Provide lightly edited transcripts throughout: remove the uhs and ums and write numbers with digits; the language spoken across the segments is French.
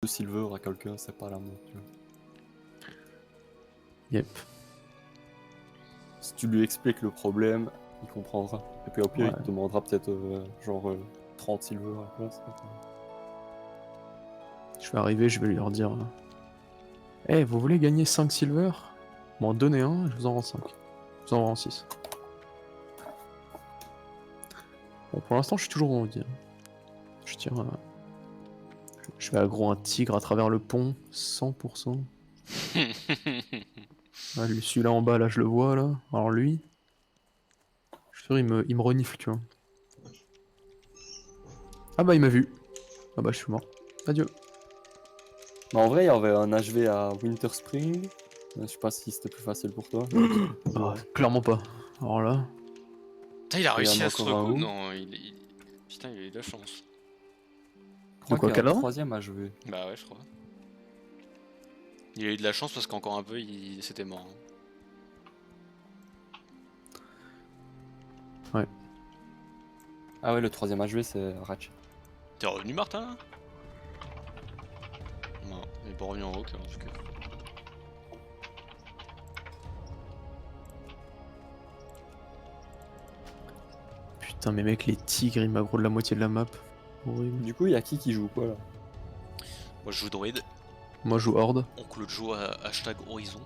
silver à quelqu'un, c'est pas l'amour. Yep. Si tu lui expliques le problème, il comprendra. Et puis au pire, Ouais. il te demandera peut-être 30 silver à la place. Je vais arriver, je vais lui redire. Eh, vous voulez gagner 5 silver? Bon, donnez un, je vous en rends 5. Je vous en rends 6. Bon, pour l'instant, je suis toujours en vie. Je tire. Je vais aggro un tigre à travers le pont, 100%. Ah, celui-là en bas, là, je le vois, là. Alors lui, je suis sûr, il me renifle, tu vois. Ah bah, il m'a vu. Ah bah, je suis mort. Adieu. Mais en vrai, il y avait un HV à Winter Spring. Je sais pas si c'était plus facile pour toi. Ah, clairement pas. Alors là, Putain, il a Il y en réussi a à se encore un recouper. où Non, putain, il a eu de la chance. Je crois De quoi, qu'il y a un Caladra troisième HV. Bah ouais, je crois. Il a eu de la chance parce qu'encore un peu, c'était mort. ouais. Ah ouais, le troisième HV, c'est Ratchet. T'es revenu, Martin là? Non, il est pas revenu en haut, en tout cas. Putain, mais mec, les tigres, ils m'aggro de la moitié de la map. Horrible. Du coup, il y a qui joue quoi là? Moi, je joue Druid. Moi, je joue Horde. Oncle Joe à #Horizon.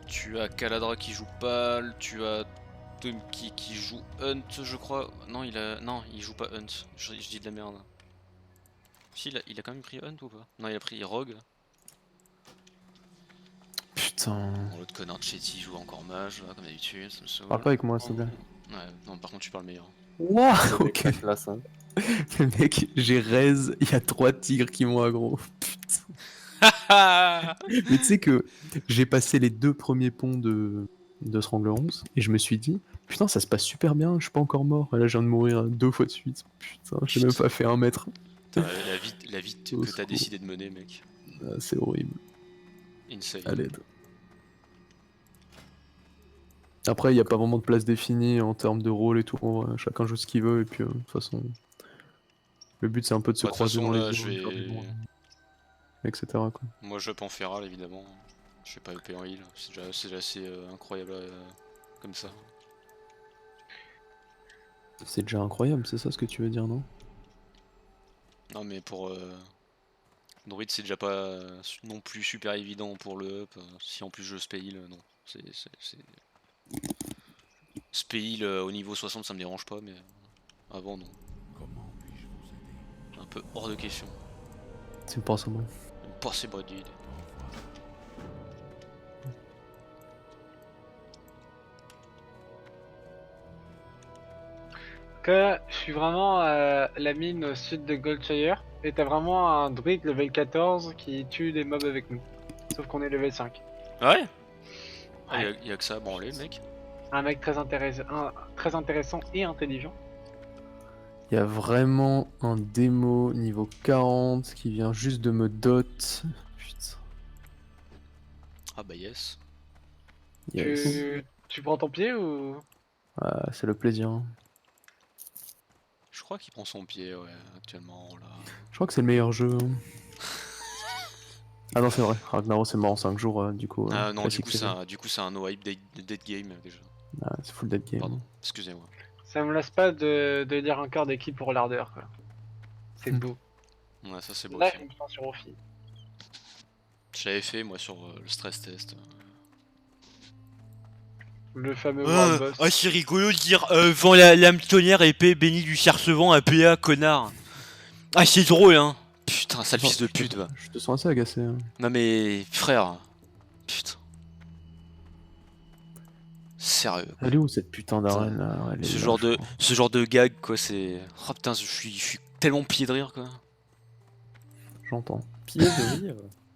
Tu as Caladra qui joue Pal, tu as Tumki qui joue Hunt, je crois. Non, il joue pas Hunt. Je dis de la merde. Si, il a quand même pris Hunt ou pas? Non, il a pris Rogue. Putain. Bon, l'autre connard de Chetty joue encore mage, là, comme d'habitude, ça me saoule. Parle pas avec moi, s'il te plaît. Ouais, non, par contre, tu parles meilleur. Wouah, C'est avec ok. la classe, hein. Mec, j'ai raise, il y a 3 tigres qui m'ont aggro. Putain. Mais tu sais que j'ai passé les 2 premiers ponts de Strangler 11 et je me suis dit, putain, ça se passe super bien, je suis pas encore mort. Et là, je viens de mourir 2 fois de suite. Putain, j'ai même pas fait 1 mètre. Putain, la vie Au que t'as secours. décidé de mener, mec. Ah, c'est horrible. Insane. À l'aide. Après, il n'y a pas vraiment de place définie en termes de rôle et tout. Chacun joue ce qu'il veut et puis de toute façon, le but c'est un peu de se Bah, de toute croiser façon, dans là, les je zones, faire des vais. bons, etc. quoi. Moi, je up en feral, évidemment. Je fais pas EP en heal. C'est déjà assez incroyable comme ça. C'est déjà incroyable, c'est ça ce que tu veux dire, non? Non, mais pour. Druid, c'est déjà pas non plus super évident pour le up. Si en plus je spell, non. Spell au niveau 60, ça me dérange pas, mais avant, non. Un peu hors de question. C'est pas ça, bon. Impossible, dude. Que je suis vraiment à la mine au sud de Goldshire et t'as vraiment un druide level 14 qui tue des mobs avec nous. Sauf qu'on est level 5. Ouais. Ah, Ouais. y a que ça à branler, mec. Un mec très intéressant et intelligent. Il y a vraiment un démo niveau 40 qui vient juste de me dot. Putain. Ah bah yes. Yes. Tu prends ton pied ou... Ah, c'est le plaisir. hein. Je crois qu'il prend son pied, ouais, actuellement, là. Je crois que c'est le meilleur jeu. hein. Ah non, c'est vrai. Ragnarok c'est mort en 5 jours, du coup. Ah non, classique, c'est du coup, c'est un no-hype dead game, déjà. Ah, c'est full dead game. Pardon, excusez-moi. Ça me lasse pas de lire encore des kills pour l'ardeur, quoi. C'est beau. Ouais, ça c'est beau. Là, ok. je me sens sur Ophi. Je l'avais fait, moi, sur le stress test. Le fameux World Boss. Ah, c'est rigolo de dire vend la lame tonnière épée bénie du cercevant à PA, connard. Ah, c'est drôle, hein. Putain, sale fils de pute, va. Je te sens assez agacé. hein. Non, mais frère. Putain. Sérieux. quoi. Elle est où cette putain d'arène là Elle est Ce là, genre, je de, crois. ce genre de gag, quoi, c'est. Oh putain, je suis tellement plié de rire, quoi. J'entends. Pied de rire.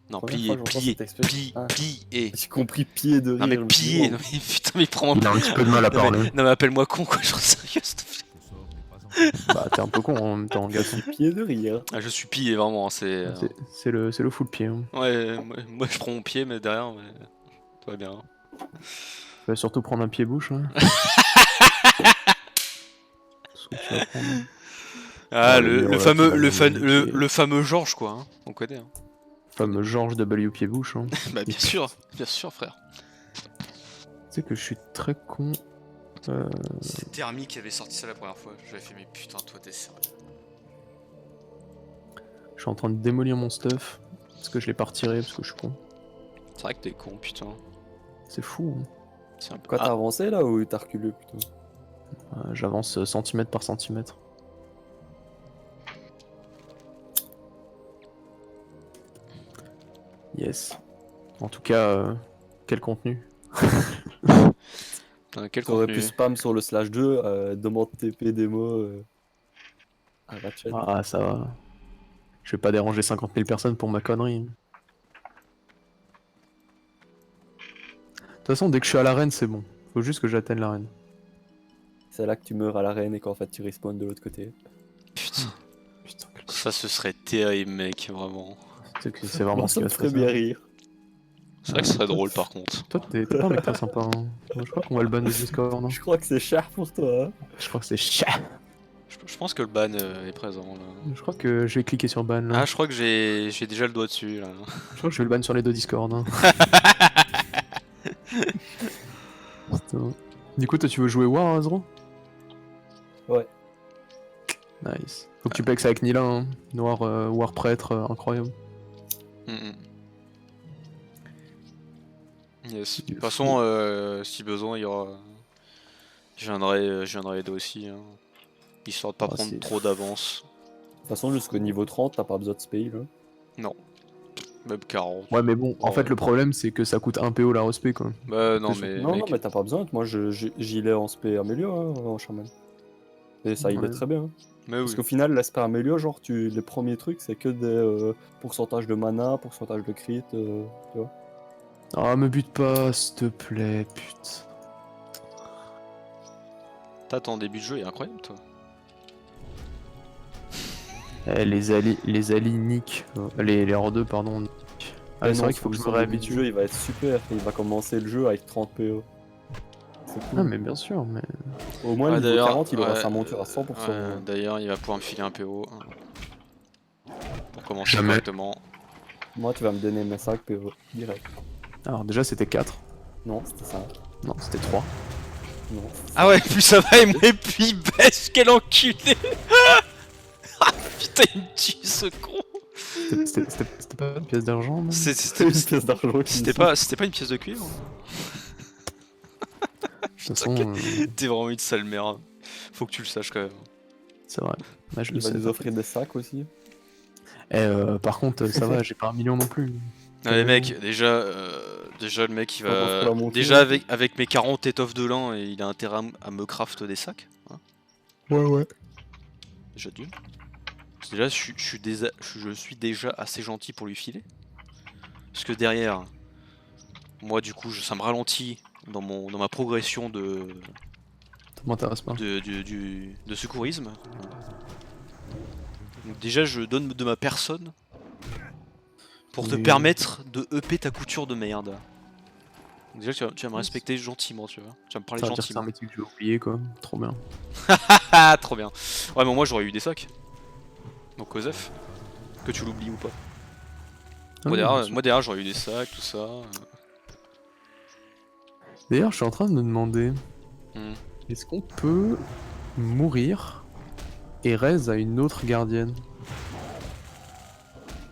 Non, Première plié, fois que j'entends plié, cette expression. Ah. plié. J'ai compris pied de rire. Non, mais je me suis dit, plié, oh, non, mais putain, mais prends-moi Il a un petit peu de mal à parler. Non, mais appelle-moi con, quoi, genre sérieux, s'il te plaît. Bah, t'es un peu con en même temps, gars. pied de rire. Ah, je suis plié, vraiment, c'est. C'est le full pied. hein. Ouais, moi je prends mon pied, mais derrière, ouais, tout va bien. Tu vas surtout prendre un pied-bouche. Hein. Ce que tu vas prendre. Ah, le le mur, là, fameux, qui va le, nous niquer. le fameux Georges, quoi. Hein. On connaît. Hein. Fameux Georges W. Pied-Bouche. Hein. Bah, bien sûr, frère. Tu sais que je suis très con. C'est Thermi qui avait sorti ça la première fois. J'avais fait, mais putain, toi, t'es sérieux. Je suis en train de démolir mon stuff. Parce que je l'ai pas retiré, parce que je suis con. C'est vrai que t'es con, putain. C'est fou. Hein. C'est un peu. Quoi, t'as avancé là ou t'as reculé plutôt? J'avance centimètre par centimètre. Yes. En tout cas, quel contenu. Putain, quel T'aurais contenu. pu spam sur le /2, demande TP démo à Ratchet. Ah, ça va. Je vais pas déranger 50 000 personnes pour ma connerie. De toute façon, dès que je suis à l'arène, c'est bon. Faut juste que j'atteigne l'arène. C'est là que tu meurs à l'arène et qu'en fait tu respawns de l'autre côté. Putain, Putain, ça ce serait terrible, mec, vraiment. c'est vraiment Moi, ce ça qui me va se ferait passer. bien rire. C'est vrai que ce serait drôle, par contre. Toi, t'es pas un mec très sympa. Hein. Je crois qu'on va le ban de Discord. Hein. Je crois que c'est cher pour toi. Hein. Je crois que c'est chat. Je pense que le ban est présent, là. Je crois que je vais cliquer sur ban. Là. Ah, je crois que j'ai déjà le doigt dessus, là. Je crois que je vais le ban sur les deux Discord. Hein. Putain. Du coup, toi, tu veux jouer War, hein, Zero? Ouais. Nice. Faut que tu pex avec Nila. Hein. Noir, War prêtre, incroyable. Yes. De Il est toute façon, si besoin, il y aura. Je viendrai aider aussi. Hein. Histoire de pas Ah, prendre c'est- trop d'avance. De toute façon, jusqu'au niveau 30, t'as pas besoin de spay là. Même 40. Ouais, mais bon, en Ouais. fait, le problème, c'est que ça coûte 1 PO la respect, quoi. Bah non, je- mais. Non, mec, non, mais t'as pas besoin. Moi, j'y l'ai en spé améliore hein, en shaman. Et ça, il Ouais. est très bien. mais Parce oui. qu'au final, l'aspect améliore, genre, les premiers trucs, c'est que des pourcentages de mana, pourcentage de crit, tu vois. Ah, me bute pas, s'il te plaît, putain. T'as ton début de jeu est incroyable, toi. Eh, les alliés nick. Les R2, pardon. nick. Ah, Mais c'est non, vrai qu'il faut que je me son début de réhabitue. jeu, il va être super. Il va commencer le jeu avec 30 PO. C'est cool. Ah, mais bien sûr, mais. Au moins, Ah, niveau d'ailleurs, 40, il aura ouais, sa monture à 100%. Ouais, d'ailleurs, il va pouvoir me filer un PO. Hein, pour commencer Jamais. correctement. Moi, tu vas me donner mes 5 PO direct. Alors, déjà, c'était 4. Non, c'était 5. Non, c'était 3. Non. Ah ouais, plus ça va, et puis baisse, quel enculé. Ah putain, il me tue ce con. C'était pas une pièce d'argent, non? C'était une pièce d'argent. C'était pas une pièce de cuivre. De toute façon, T'es vraiment une sale merde. Faut que tu le saches quand même. c'est vrai. Là, je Il le va sais. nous offrir des sacs aussi. Par contre, ça va, j'ai pas 1 million non plus. Non mais mec, déjà le mec il On va va... faire la montée. Déjà avec mes 40 étoffes de lin, il a intérêt à me craft des sacs. Hein, Ouais. déjà d'une. Parce que déjà je suis déjà assez gentil pour lui filer. Parce que derrière, moi du coup ça me ralentit dans ma progression de Ça m'intéresse pas. de secourisme. Donc déjà je donne de ma personne pour te Oui. permettre de EP ta couture de merde. Donc déjà tu vas me respecter gentiment, tu vois. Tu vas me parler Ça veut dire que c'est un gentiment. métier que j'ai oublié, quoi. Trop bien. Ah trop bien. Ouais mais moi j'aurais eu des sacs. Donc Osef, que tu l'oublies ou pas. Ah, Moi bien derrière, sûr. moi, derrière, j'aurais eu des sacs, tout ça. D'ailleurs, je suis en train de me demander, Hmm. est-ce qu'on peut mourir et raise à une autre gardienne?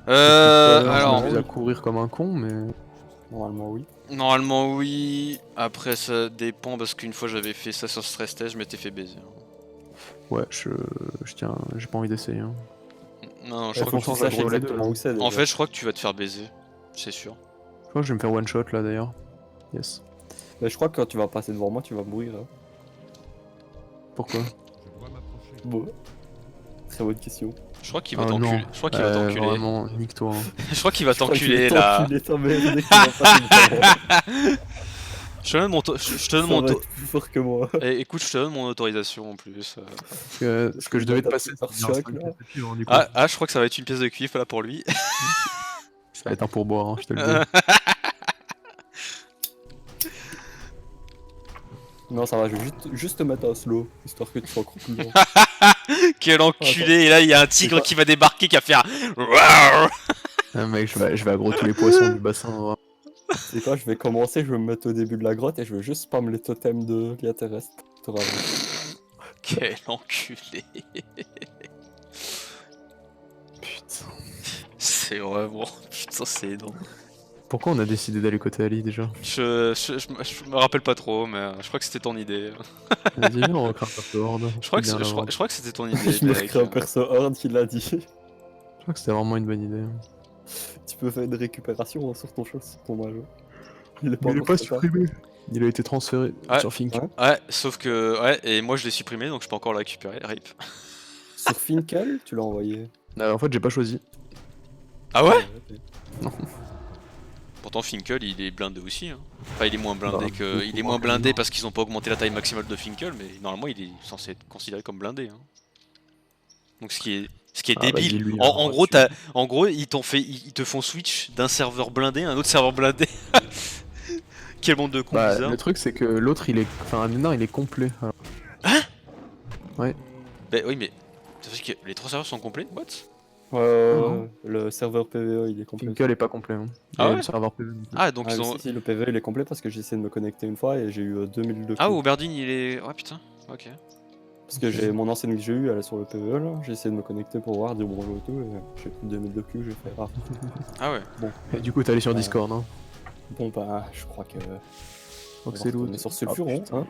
Je Alors, m'amuse à courir comme un con, mais... Normalement, oui. normalement oui. Après ça dépend parce qu'une fois j'avais fait ça sur stress test, je m'étais fait baiser. Ouais, je tiens, j'ai pas envie d'essayer. Hein. Non, je Il crois faut que que tu change la saches roulette, exactement où c'est. en déjà. fait, je crois que tu vas te faire baiser, c'est sûr. Je crois que je vais me faire one shot là d'ailleurs. Yes. Mais je crois que quand tu vas passer devant moi, tu vas mourir. Hein. Pourquoi? Bon. Très bonne question. Je crois qu'il va Oh t'enculer. non. Je crois qu'il va t'enculer. Vraiment, nique-toi. Hein. Je crois qu'il va Je crois qu'il t'enculer est là. enculé, ta mère, dès qu'il va passer devant moi. Je te donne mon, je te donne Ça mon va être plus fort que moi. Eh, écoute, je te donne mon autorisation en plus. Ce que je devais te passer, Par c'est bien choc, 5 là. pièces de cuivre, hein, du coup. Ah, je crois que ça va être une pièce de cuivre là pour lui. Ça va être un pourboire, hein, je te le dis. Non, ça va, je vais juste te mettre un slow, histoire que tu sois encore plus loin. Quel enculé. Et là, il y a un tigre qui va débarquer, qui va faire. Ah, mec, je vais aggro tous les poissons du bassin. Hein. C'est quoi, je vais commencer, je vais me mettre au début de la grotte et je vais juste spam les totems de l'IA terrestre. Quel enculé. Putain. C'est vraiment. Putain, c'est énorme. Pourquoi on a décidé d'aller côté Ali déjà? Je me rappelle pas trop, mais je crois que c'était ton idée. Vas-y, viens, on recrame un peu horde. Je crois que c'était ton idée. Je me Derek. recrée un perso horde, il l'a dit. Je crois que c'était vraiment une bonne idée. Tu peux faire une récupération sur ton chose, sur ton mage. Il est pas, Il est encore pas trop tard. supprimé. Il a été transféré Ouais. sur Fink. Ouais. Ouais, sauf que. Ouais, et moi je l'ai supprimé donc je peux encore le récupérer. RIP. Sur Finkel, tu l'as envoyé. En fait, j'ai pas choisi. Ah ouais? Ok. Pourtant Finkel il est blindé aussi. Hein. Enfin, il est moins blindé Bah, que. beaucoup Il est moins moins que blindé moi. parce qu'ils ont pas augmenté la taille maximale de Finkel, mais normalement il est censé être considéré comme blindé. Hein. Donc ce qui est Ah, débile. vas-y, lui, En hein, gros, tu- en gros, ils te font switch d'un serveur blindé à un autre serveur blindé. Quel monde de cons Bah, bizarre. le truc, c'est que l'autre, il est. Enfin, non, il est complet. Alors. Bah oui, mais. Ça veut dire que les 3 serveurs sont complets? What? Non. Le serveur PVE il est complet. Finkel est pas complet. Hein. Ah Et ouais le serveur PV non plus. Ah, donc Ah, ils mais ont. si, le PVE il est complet parce que j'ai essayé de me connecter une fois et j'ai eu 2000 de Ah, coups. Auberdine il est. Ouais, putain. Ok. Parce que j'ai mon ancienne que j'ai eue, elle est sur le PVE là. J'ai essayé de me connecter pour voir, dire bonjour et tout. Et j'ai plus de 2000 de Q, j'ai fait ah. Ah ouais. Et du coup, t'es allé sur Ouais. Discord. Hein. Bon bah, je crois que. Donc on c'est va retourner loot. sur Sulfuron, putain. hein.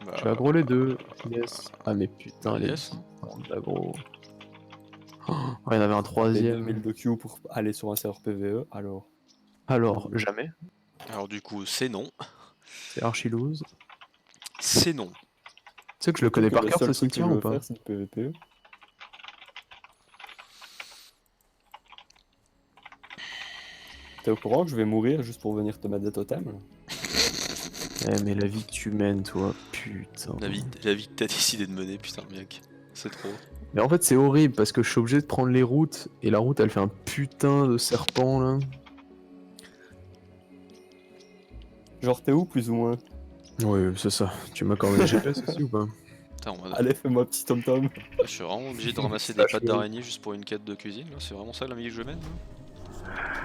Bah, Je vais aggro les deux. Yes. Ah, mais putain, les yes. aggro. Oh, il y en avait un Les troisième. 2000 de Q pour aller sur un serveur PVE, alors. Alors, jamais. Alors, du coup, c'est non. C'est archi lose. C'est non. Tu sais que je le connais par cœur ce Le seul truc que je cimetière ou veux pas? faire, c'est le PVP. T'es au courant que je vais mourir juste pour venir te mettre des totems? Eh, mais la vie que tu mènes, toi, putain. La vie que t'as décidé de mener, putain, mec. C'est trop. Mais en fait, c'est horrible parce que je suis obligé de prendre les routes et la route elle fait un putain de serpent là. Genre, t'es où plus ou moins? Ouais, c'est ça. Tu m'accordes le GPS aussi ou pas? Putain, Allez, fais-moi petit tom-tom. je suis vraiment obligé de ramasser des Ça, pattes je- d'araignée juste pour une quête de cuisine. là. C'est vraiment ça la vie que je mène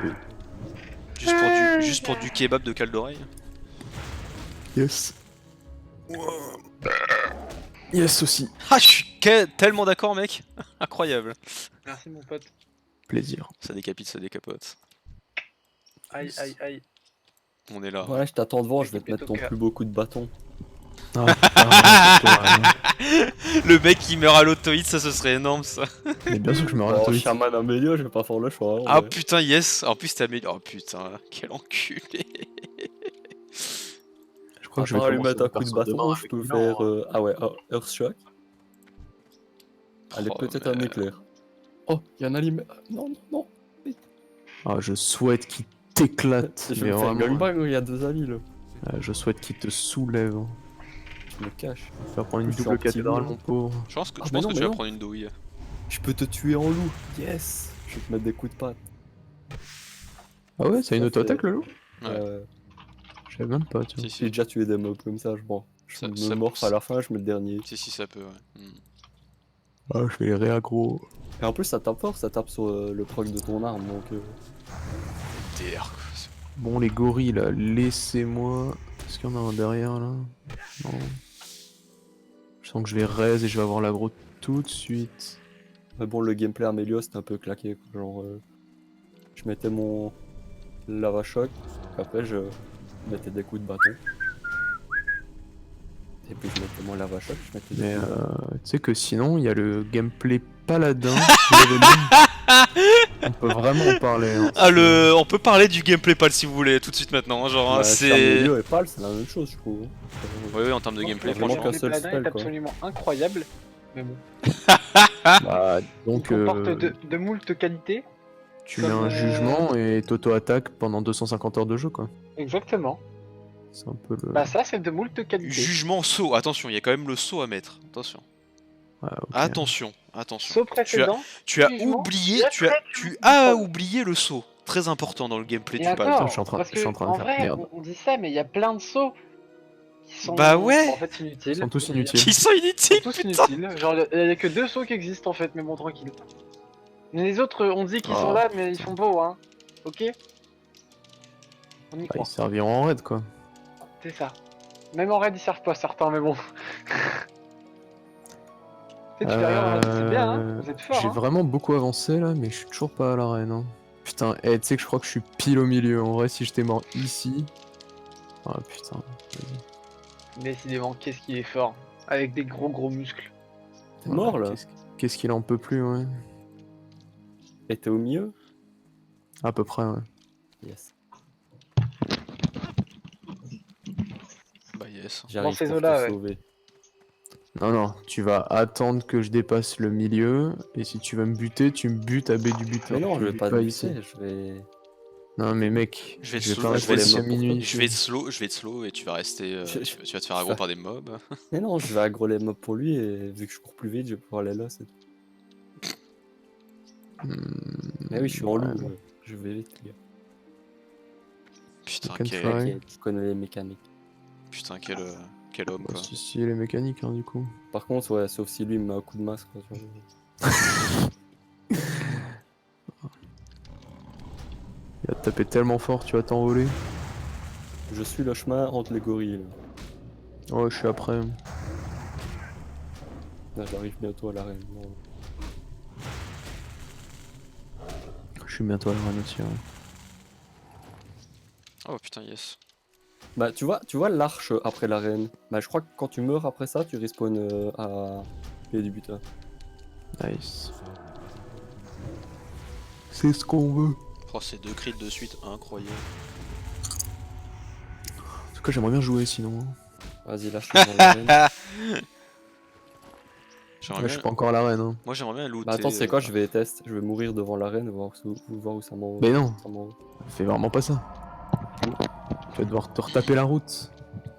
là Oui. Juste pour du kebab de cale d'oreille. Yes. Yes aussi. Ah, je suis tellement d'accord, mec. Incroyable. Merci mon pote. Plaisir. Ça décapite, ça décapote. Aïe aïe aïe. On est là. Ouais, je t'attends devant, je vais te mettre ton Toka. plus beau coup de bâton. Ah, putain, Le mec qui meurt à l'auto-hit, ça ce serait énorme ça. mais bien sûr que je me Oh, rate Shaman Amélia, je vais pas faire le choix. hein, Ah ouais. putain, yes. En plus, t'as mis. Oh putain, quel enculé. Je crois que je Attends, vais lui mettre un coup de perso bâton, demain je avec peux Milan, faire. hein. Ah ouais, Earthshock. Allez, Oh, peut-être mais- un éclair. Oh, il y en a allumé. Non, non, non. Ah, je souhaite qu'il t'éclate. Je Mais vais me faire vraiment, gangbang, il y a 2 amis là. je souhaite qu'il te soulève. Je me cache. Faire prendre une Je suis double un petit cathédrale, loup. mon pauvre. Je pense que, Ah, je mais pense non, que mais tu vas non. prendre une douille. Je peux te tuer en loup. Yes. Je vais te mettre des coups de patte. Ah ouais, c'est une Ça auto-attaque fait- le loup? Ouais. Je savais même pas, tu vois. Si, J'ai si. déjà tué des mobs comme ça, je bon. Je Ça- me ça morph pousse. à la fin, je mets le dernier. Si, ça peut, ouais. Ah, je vais les réaggro. Et en plus, ça tape fort, ça tape sur le proc de ton arme, donc. DR quoi. Bon, les gorilles là, laissez-moi. Est-ce qu'il y en a un derrière là? Non. Je sens que je vais raise et je vais avoir l'aggro tout de suite. Mais bon, le gameplay Amélia, c'était un peu claqué. Quoi. Genre, je mettais mon lava shock, après je mettais des coups de bâton. Et puis je mettais mon lava shock, je mettais des Mais coups de bâton. tu sais que sinon, il y a le gameplay paladin. Vous avez lu On peut vraiment en parler. Hein. Ah, on peut parler du gameplay pal si vous voulez, tout de suite maintenant. Hein, genre, Bah, c'est. Amélia et Pal, c'est la même chose, je trouve. Oui, oui, en termes de Non, gameplay, je trouve vraiment que franchement. qu'un le seul paladin spell, est quoi. absolument incroyable. Mais bon. Bah, Il donc, comporte de moult qualités. tu mets un comme, jugement et t'auto-attaques pendant 250 heures de jeu, quoi. Exactement. C'est un peu le. Bah ça c'est de moult qualités. Jugement saut, attention, il y a quand même le saut à mettre. Attention. Ouais, ok. Attention, attention. Saut précédent. Tu as jugement, oublié, et tu as, après, tu tu as prends. oublié le saut. Très important dans le gameplay Et du pal. encore, je suis en train- parce je suis en que, train de en faire vrai, merde. on dit ça, mais il y a plein de sauts qui sont Bah ouais. en fait inutiles. Ils sont tous Ils inutiles. Qui sont sont inutiles, tous putain. inutiles. Genre, il y a que 2 sauts qui existent en fait, mais bon, tranquille. Mais les autres, on dit qu'ils Ah, sont là, mais ils font beau, hein. Ok. On y Bah, croit. ils serviront en raid quoi. C'est ça. Même en raid, ils servent pas certains, mais bon. Tu fais rien en raid, c'est bien, hein. Vous êtes fort, J'ai hein. vraiment beaucoup avancé là, mais je suis toujours pas à l'arène. Hein. Putain, tu sais que je crois que je suis pile au milieu. En vrai, si j'étais mort ici. Ah putain. vas-y. Décidément, qu'est-ce qu'il est fort. Avec des gros muscles. T'es mort là? Qu'est-ce qu'il en peut plus, ouais. Et t'es au milieu? À peu près, ouais. Yes. Bah yes. J'arrive ces pour eaux-là, te ouais. sauver. Non, non, tu vas attendre que je dépasse le milieu, et si tu vas me buter, tu me butes à B du buteur. Mais non, tu je me vais butes pas te ici. buter, je vais... Non, mais mec, Je vais te je vais slow, pas je rester vais te- jusqu'à minuit Je ici. vais te slow et tu vas rester. Tu vas te faire aggro par des mobs. Mais non, je vais aggro les mobs pour lui et vu que je cours plus vite, je vais pouvoir aller là, c'est tout. Mais oui, je suis en loup, ouais. je vais vite, les gars. Putain, Can quel, fly. T'inquiète, je connais les mécaniques. putain, quel homme Bah, quoi. si, les mécaniques, hein, du coup. Par contre, ouais, sauf si lui me met un coup de masque. Quoi, tu vois. Il va te taper tellement fort, tu vas t'envoler. Je suis le chemin entre les gorilles. Ouais, je suis après. Là, j'arrive bientôt à l'arène. Non. Je suis bientôt à l'arène aussi. Ouais. Oh putain, yes. Bah, tu vois l'arche après l'arène. Bah, je crois que quand tu meurs après ça, tu respawns à pied du butin. Nice. C'est ce qu'on veut. Oh, ces 2 crits de suite, incroyable. En tout cas, j'aimerais bien jouer sinon. Vas-y, lâche dans l'arène. J'aimerais Ouais, je bien... suis pas encore à l'arène. Hein. Moi j'aimerais bien looter. Bah, attends, c'est quoi? Je vais tester. Je vais mourir devant l'arène, voir où ça m'envoie. Mais non, ça m'envoie. fais vraiment pas ça. Tu vas devoir te retaper la route.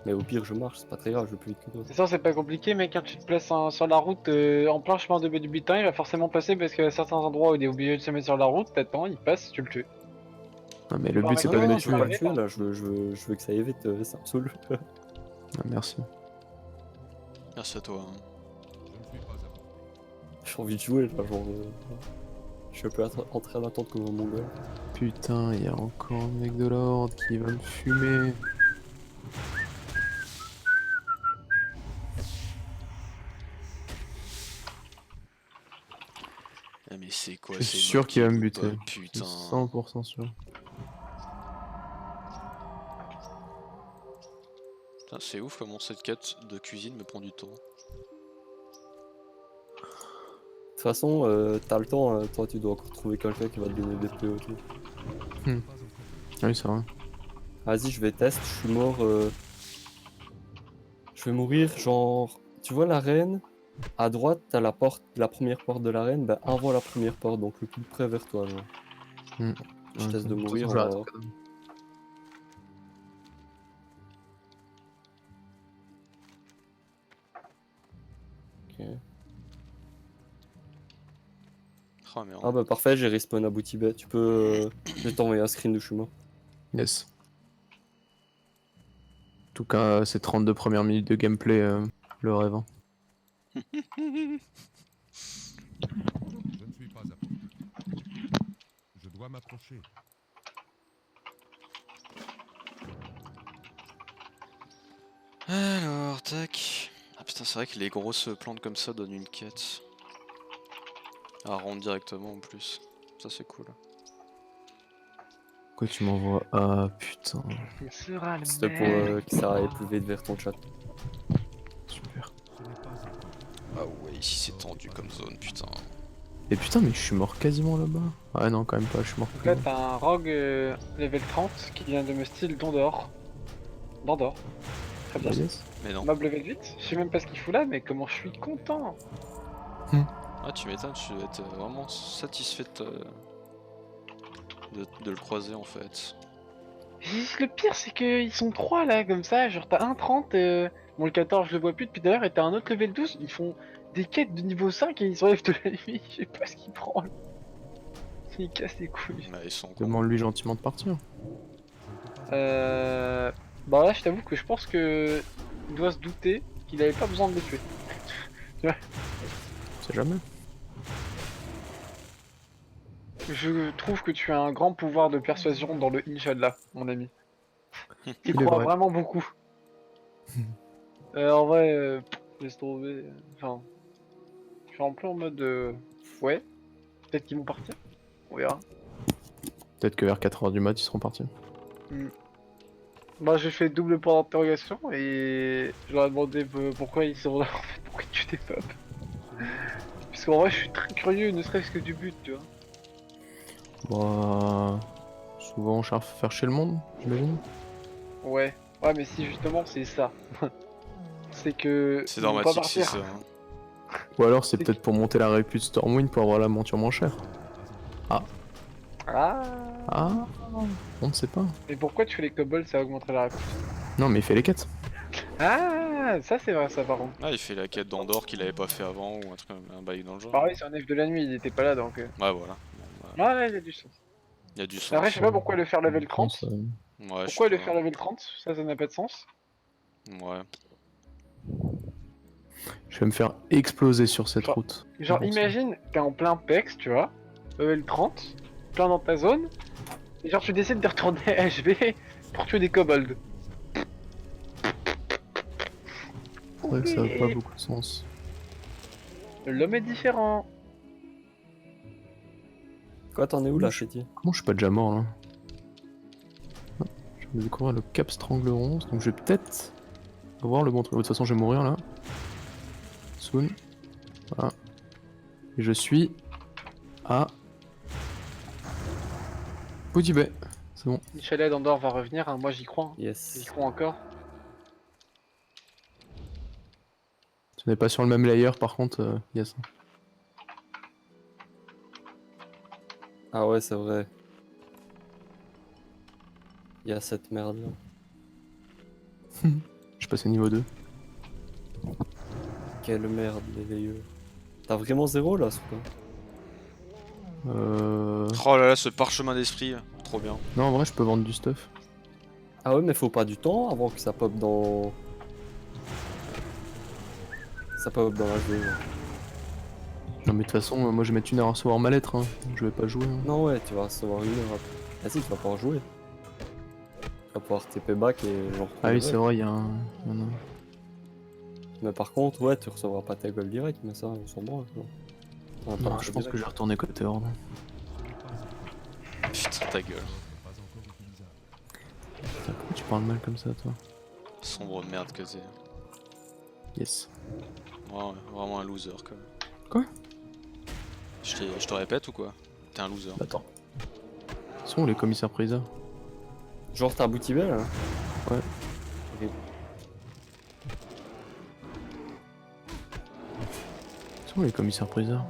Mais au pire, je marche, c'est pas très grave, je vais plus vite que toi. C'est ça, c'est pas compliqué, mais quand tu te places sur la route en plein chemin de du butin, il va forcément passer parce qu'à certains endroits où il est obligé de se mettre sur la route, t'attends, il passe, tu le tues. Non, mais le Bon, but c'est mais pas de Non, me non, je veux pas tuer. le tuer là, je veux que ça aille vite, ça me saoule. Ah, merci. Merci à toi. Hein. J'ai envie de jouer là, genre. Je suis un peu en train d'attendre comme un mongol. Putain, il y a encore un mec de l'ordre qui va me fumer. Ah, mais c'est quoi Je suis ces sûr mobs qu'il va qui me loupent, buter. putain. Je suis 100% sûr. Putain, c'est ouf comment cette quête de cuisine me prend du temps. De toute façon, t'as le temps, hein, toi tu dois encore trouver quelqu'un qui va te donner des PO. Ah oui, c'est vrai. Vas-y, je vais tester, je suis mort. Je vais mourir, genre. Tu vois l'arène? À droite, t'as la porte, la première porte de l'arène, bah envoie la première porte, donc le plus près vers toi, genre. Je teste de mourir, on va voir. Ok. Oh merde. Ah bah parfait, j'ai respawn à Boutibet. Tu peux. Je vais t'envoyer un screen de je suis mort. Yes. En tout cas, ces 32 premières minutes de gameplay, le rêve. Hein. Je ne suis pas à portée. Je dois m'approcher. Alors, tac. Ah putain, c'est vrai que les grosses plantes comme ça donnent une quête. À rendre directement en plus. Ça c'est cool. Pourquoi tu m'envoies? Ah putain, Ce sera le C'était pour que ça aille plus vite vers ton chat. super. Ce n'est pas encore. Ah ouais, ici c'est tendu comme zone, putain. Et putain, mais je suis mort quasiment là-bas. Ah non, quand même pas, je suis mort. Donc là, t'as un rogue level 30 qui vient de me style Dondor. Dondor. Très bien. Yes. Mais non. Mob level 8, je sais même pas ce qu'il fout là, mais comment je suis content. Ah, tu m'étonnes, tu dois être vraiment satisfait de le croiser en fait. Le pire, c'est qu'ils sont 3 là, comme ça. Genre, t'as un 30, bon, le 14, je le vois plus depuis d'ailleurs, et t'as un autre level 12. Ils font des quêtes de niveau 5 et ils s'enlèvent de la nuit. Je sais pas ce qu'ils prennent. Ils cassent les couilles. Bah, ils sont cons. Demande-lui gentiment de partir. Bah là, je t'avoue que je pense que il doit se douter qu'il avait pas besoin de les tuer. C'est jamais. Je trouve que tu as un grand pouvoir de persuasion dans le Inch'Allah, mon ami. Tu Il est crois vrai. vraiment beaucoup. En vrai, laisse tomber. Enfin, je suis un peu en mode. Ouais, peut-être qu'ils vont partir. On verra. Peut-être que vers 4h du mat, ils seront partis. Bah, j'ai fait double point d'interrogation et je leur ai demandé pourquoi ils sont là en fait, pourquoi tu t'es pas. Parce qu'en vrai, je suis très curieux, ne serait-ce que du but, tu vois. Bah, souvent on cherche à faire chez le monde, j'imagine. Ouais, ouais, mais si justement c'est ça. C'est que. C'est ils vont pas dramatique, c'est partir. ça. Hein. Ou alors c'est C'est peut-être pour monter la répute Stormwind pour avoir la monture moins chère. Ah. Ah, on ne sait pas. Mais pourquoi tu fais les kobolds, ça augmenterait la réponse. Non, mais il fait les quêtes. Ah, ça c'est vrai, ça par contre. Ah, il fait la quête d'Andorre qu'il avait pas fait avant ou un truc, un bail dans le genre. Pareil, c'est un elfe de la nuit, il était pas là donc. Ouais, voilà. Bon, bah, Ah, ouais, il y a du sens. il y a du sens. Après, je sais pas pourquoi le faire level 30. Ça- Ouais, Pourquoi je le sais faire level 30? Ça n'a pas de sens. pas. Ouais. Je vais me faire exploser sur cette Genre- route. Genre, Bon, imagine, t'es en plein PEX, tu vois, level 30, plein dans ta zone, et genre tu décides de retourner à HV pour tuer des kobolds. C'est vrai que ça n'a pas beaucoup de sens. L'homme est différent. Quoi, t'en es où là, Chéti? Comment je suis pas déjà mort là? Ah, je vais découvrir le Cap Strangleron, donc je vais peut-être avoir le bon truc. De toute façon, je vais mourir là. Soon. Voilà. Et je suis à Booty Bay. C'est bon. Inch'Allah, d'Andorre va revenir, hein. Moi j'y crois. J'y Yes. crois encore. Tu n'es pas sur le même layer par contre, yes. Ah ouais, c'est vrai. Il y a cette merde là. Je passe au niveau 2. Quelle merde, les veilleux. T'as vraiment zéro là, ce quoi? Oh là là, ce parchemin d'esprit, trop bien. Non, en vrai, je peux vendre du stuff. Ah ouais, mais faut pas du temps avant que ça pop dans. Ça pop dans la jeu. Non, mais de toute façon, moi je vais mettre une heure à recevoir ma lettre, hein. Je vais pas jouer. Hein. Non, ouais, tu vas recevoir une heure après. Ah si, tu vas pouvoir jouer. Tu vas pouvoir TP back et genre. Ah oui, c'est vrai, il y a un. il y en a un. Mais par contre, ouais, tu recevras pas ta gold direct, mais ça, on s'en branle. On va pas Non, le je faire pense que je direct. vais retourner côté Horde. Putain, ta gueule. Putain, pourquoi tu parles mal comme ça, toi? Sombre merde que t'es. Yes. Ouais, vraiment un loser quoi. Quoi? Je te répète ou quoi? T'es un loser. Attends. Sont où les commissaires priseurs? Genre, t'as un booty bell là? Ouais. Ok. Sont où les commissaires priseurs?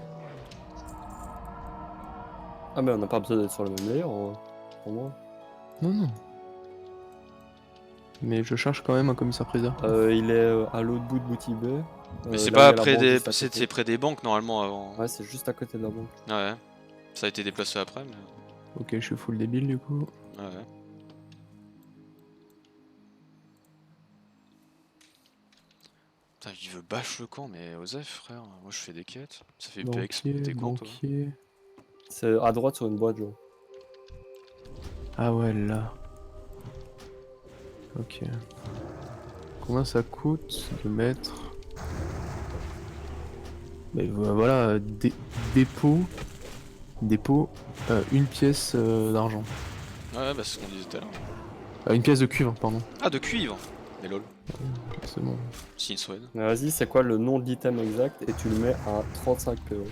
Ah, mais on n'a pas besoin d'être sur le même layer, pour moi. Non, non. Mais je cherche quand même un commissaire priseur. Il est à l'autre bout de Booty Bay. Mais c'est là pas où il y a la près banque des. juste à côté. C'est près des banques normalement avant. Ouais, c'est juste à côté de la banque. Ouais. Ça a été déplacé après, mais. Ok, je suis full débile du coup. Ouais. Putain, il veut bâche le camp, mais Osef, frère. Moi je fais des quêtes. Ça fait PX. Banquier, T'es con toi? banquier. C'est à droite sur une boîte, genre. Ah ouais, là. Ok. Combien ça coûte de mettre... Mais voilà, dépôt... Dépôt, une pièce d'argent. Ouais, bah c'est ce qu'on disait tout à l'heure. Une pièce de cuivre, pardon. Ah, de cuivre! Mais lol. C'est bon. Sin Swed. Mais vas-y, c'est quoi le nom de l'item exact et tu le mets à 35 PO.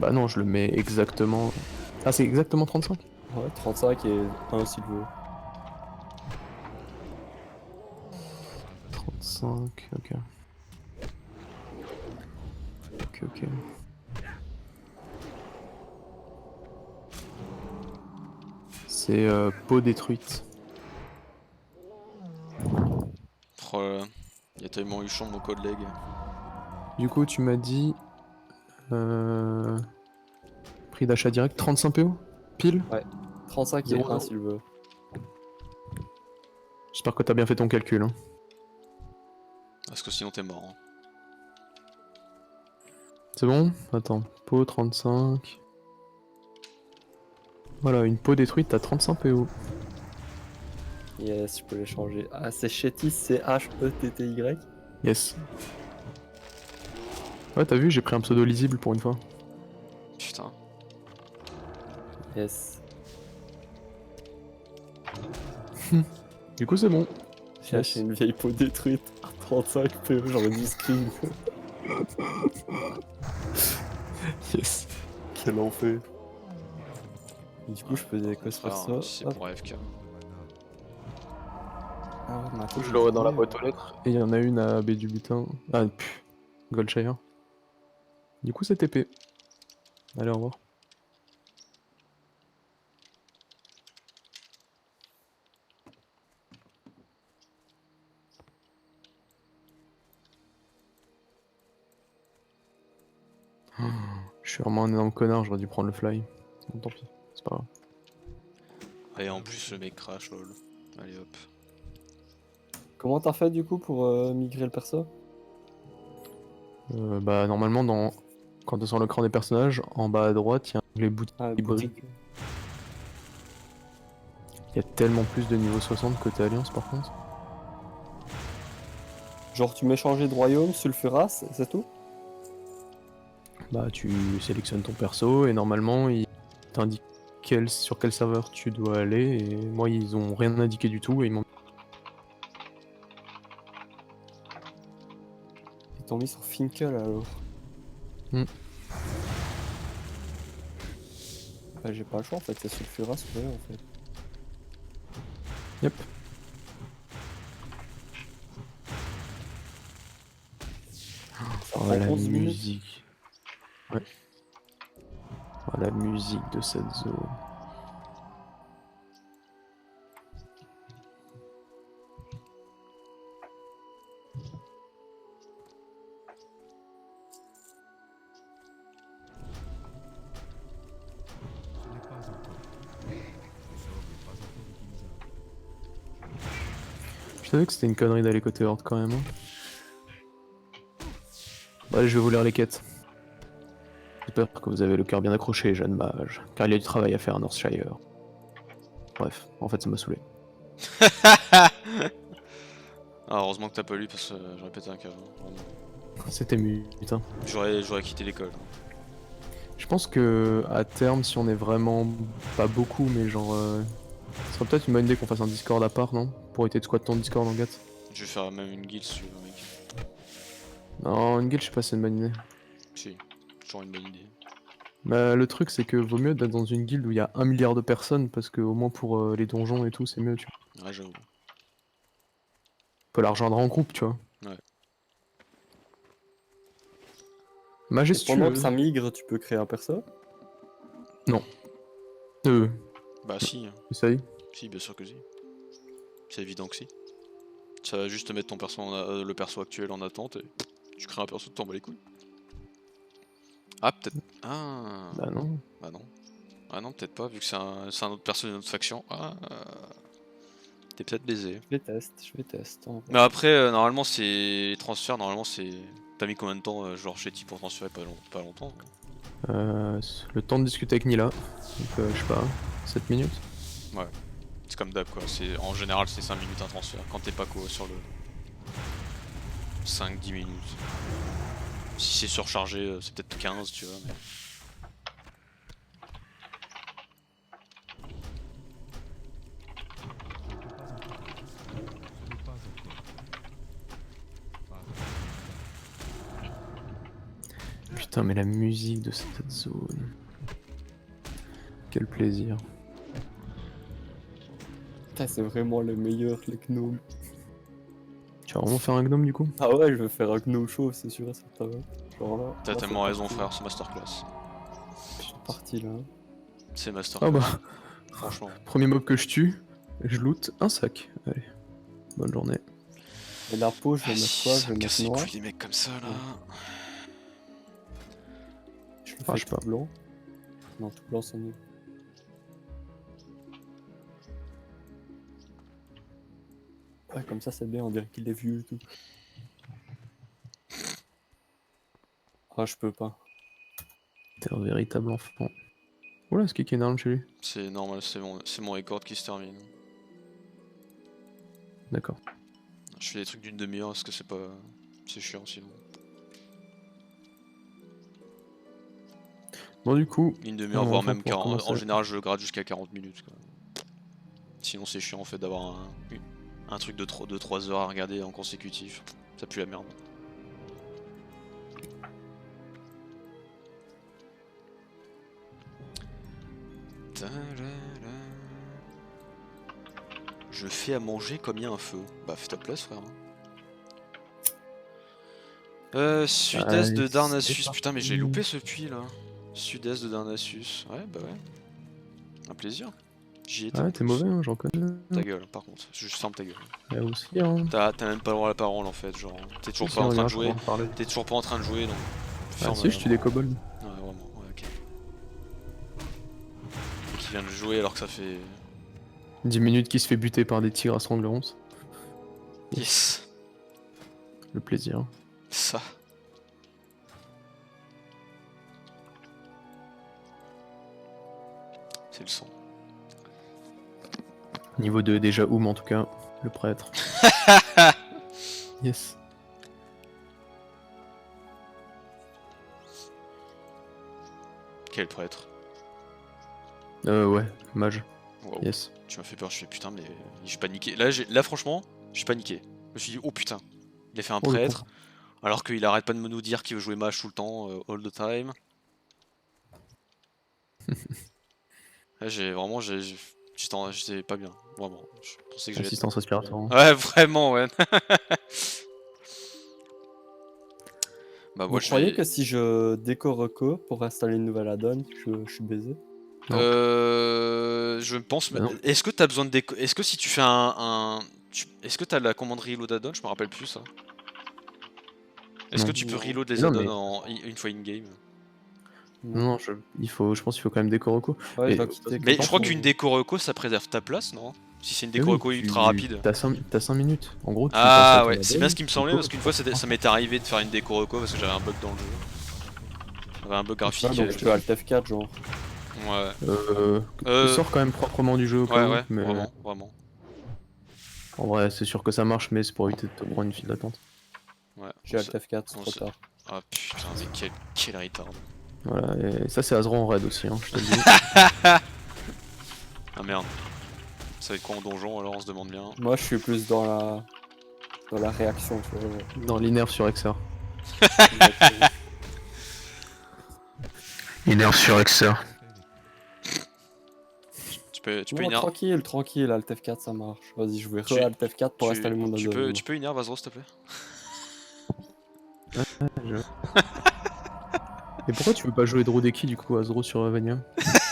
Bah non, je le mets exactement... Ah, c'est exactement 35? Ouais, 35 et 1 s'il veut. 35, ok. Ok. C'est peau détruite. Oh là là. Il y a tellement eu champ mon code leg. Du coup, tu m'as dit... Prix d'achat direct, 35 PO? Pile? 35 et Zéro, 1 zéro. s'il veut. J'espère que t'as bien fait ton calcul. Hein. Parce que sinon t'es mort. Hein. C'est bon? Attends, peau 35. Voilà, une peau détruite, t'as 35 PO. Yes, je peux les changer. Ah, c'est Chétis, c'est H-E-T-T-Y. Yes. Ouais, t'as vu, j'ai pris un pseudo lisible pour une fois. Putain. Yes. Du coup, c'est bon. J'ai acheté une vieille peau détruite à 35 PE, j'aurais dû screen. Yes. Quel enfer. Du coup, je faisais quoi Frère, sur ça? c'est Hop. pour AFK. Ah ouais, mais attends, Je j'ai l'aurai dans la oublié. boîte aux lettres. Et il y en a une à B du butin. Ah, Goldshire. Du coup, c'est TP. Allez, au revoir. Je suis vraiment un énorme connard, j'aurais dû prendre le fly. Bon, tant pis, c'est pas grave. Et en plus, le mec crash, lol. Allez hop. Comment t'as fait du coup pour migrer le perso? Bah, normalement, quand on sort le cran des personnages, en bas à droite, il y a les boutiques Ah, qui brillent. boutique. Il y a tellement plus de niveau 60 côté Alliance par contre. Genre, tu mets changer de royaume, sulfuras, c'est tout? Bah, tu sélectionnes ton perso et normalement, il t'indique sur quel serveur tu dois aller. Et moi, ils ont rien indiqué du tout et ils m'ont. Ils t'ont mis sur Finkel alors. Hmm. Bah, j'ai pas le choix en fait, c'est sulfuras ou rien en fait. Yep. Ça Oh, prend la 11 minutes. musique. Ouais. Oh, la musique de cette zone. Ce n'est pas encore. Ce sort n'est pas encore utilisable. Je savais que c'était une connerie d'aller côté Horde quand même. Hein. Bon, allez, je vais vous lire les quêtes. J'espère que vous avez le cœur bien accroché, jeune mage, car il y a du travail à faire à Northshire. Bref, en fait, ça m'a saoulé. Ah, heureusement que t'as pas lu parce que j'aurais pété un câble. Hein, vraiment. C'était putain. J'aurais quitté l'école. Je pense que à terme, si on est vraiment pas beaucoup, mais genre, ce serait peut-être une bonne idée qu'on fasse un Discord à part, non? Pour éviter de squat ton Discord en gâte. Je vais faire même une guilde si tu veux, mec. Non, une guild, je sais pas si c'est une bonne idée. Si, toujours une bonne idée. Bah, le truc, c'est que vaut mieux d'être dans une guilde où il y a 1 milliard de personnes, parce que au moins pour les donjons et tout, c'est mieux, tu vois. Ouais, j'avoue. On peut la rejoindre en groupe, tu vois. Ouais. Et pendant que Majestueuse. ça migre, tu peux créer un perso? Non. Bah si, hein. Essaye. Si, bien sûr que si. C'est évident que si. Ça va juste te mettre ton perso le perso actuel en attente et tu crées un perso, tu t'en bats les couilles. Ah, peut-être. Ah. Bah non. Bah non. Ah non, peut-être pas, vu que c'est un autre perso d'une autre faction. Ah. T'es peut-être baisé. Je vais tester. En vrai. Mais après, normalement, c'est. Les transferts, normalement, c'est. T'as mis combien de temps, genre chez Ti pour transférer pas longtemps. Le temps de discuter avec Nila. Donc, je sais pas, 7 minutes. Ouais. C'est comme d'hab quoi. En général, c'est 5 minutes un transfert. Quand t'es pas sur le. 5-10 minutes. Si c'est surchargé, c'est peut-être 15, tu vois. Mais... Ce n'est pas encore. Pas encore. Putain, mais la musique de cette zone. Quel plaisir. Putain, c'est vraiment le meilleur, les gnomes. Tu vas vraiment faire un gnome du coup? Ah ouais, je vais faire un gnome show, c'est sûr et certain. Genre là. T'as là, tellement c'est raison, parti. frère, c'est masterclass. Je suis parti là. C'est masterclass. Ah bah, Franchement. premier mob que je tue, je loot un sac. Allez, bonne journée. Et la peau, je vais mettre quoi? Je Ça vais me casse mettre les noir. couilles, les mecs comme ça là. Je le Ah, fais je sais tout pas. blanc. Non, tout blanc, c'est mieux. comme ça c'est bien, on dirait qu'il est vieux et tout. Ah, je peux pas. T'es un véritable enfant. Oula, ce qui est une arme chez lui. C'est normal, c'est mon record qui se termine. D'accord. Je fais des trucs d'une demi-heure parce que c'est pas... C'est chiant sinon. Bon, du coup, Une demi-heure, on voire va même pouvoir 40. En commencer. général, je le gratte jusqu'à 40 minutes. Quoi. Sinon, c'est chiant en fait d'avoir un truc de 3 heures à regarder en consécutif. Ça pue la merde. Je fais à manger comme il y a un feu. Bah, fais ta place, frère. Sud-est de c'est Darnassus. parti. Putain, mais j'ai loupé ce puits là. Sud-est de Darnassus. Ouais, bah ouais. Un plaisir. J'y étais. en Ouais, t'es plus. mauvais, hein, j'en connais. Ta gueule, par contre. Je ferme ta gueule. Il y a aussi, hein. T'as même pas le droit à la parole en fait. Genre, t'es toujours Si, pas en train de regarde, jouer. je vais en parler. T'es toujours pas en train de jouer donc. Ah, ferme si, je tue des kobolds. Ouais, vraiment. Ouais, ok. Qui vient de jouer alors que ça fait. 10 minutes qui se fait buter par des tigres à stranglerons. Yes. Le plaisir. Ça. C'est le son. Niveau 2 déjà Oum en tout cas, le prêtre. Yes. Quel prêtre. Ouais, mage. Wow. Yes. Tu m'as fait peur, je fais putain mais j'ai paniqué. Là franchement, j'ai paniqué. Je me suis dit oh putain, il a fait un Oh, le prêtre, alors qu'il arrête pas de nous dire qu'il veut jouer mage tout le temps, all the time. Là j'étais pas bien, vraiment. Je pensais que j'allais... Assistance respiratoire. hein. Ouais vraiment ouais. Bah Vous moi je croyez vais... que si je décore Reco pour installer une nouvelle add-on, je suis baisé? Non. Je pense... Bah non. Est-ce que t'as besoin de déco... Est-ce que si tu fais Est-ce que t'as la commande reload add-on? Je me rappelle plus ça. Est-ce Non. que tu peux reload les Non, add-ons mais- une fois in-game? Non, je pense qu'il faut quand même décorer Reco. Ouais, Mais- je dois quitter. Mais je crois Comment qu'une déco reco ça préserve ta place, non? Si c'est une Mais déco oui, reco ultra rapide. T'as 5 minutes. En gros, tu Ah penses à ouais, ton c'est add-on, bien ce qui me semblait déco. parce qu'une fois ça m'était arrivé de faire une déco reco parce que j'avais un bug dans le jeu. J'avais un bug graphique. donc je peux Alt F4 genre. Ouais. Tu sors quand même proprement du jeu au Ouais, cas où, ouais, mais vraiment, vraiment. en vrai, c'est sûr que ça marche, mais c'est pour éviter de te prendre une file d'attente. Ouais. J'ai Alt F4, c'est on trop sait. tard. Ah putain, mais quel retard. Voilà, et ça c'est Azro en raid aussi, hein, je te le dis. Ah merde. Ça va être quoi en donjon alors on se demande bien. Moi je suis plus dans la réaction, tu vois. Dans l'Iner sur XR. Exactement. Iner sur XR. Tu peux Non, inner... tranquille, Alt F4 ça marche. Vas-y, je vais Tu- re-Alt F4 pour installer mon add-on. tu peux inner Vazro s'il te plaît? Et pourquoi tu veux pas jouer Drodeki du coup Azro sur Vanilla?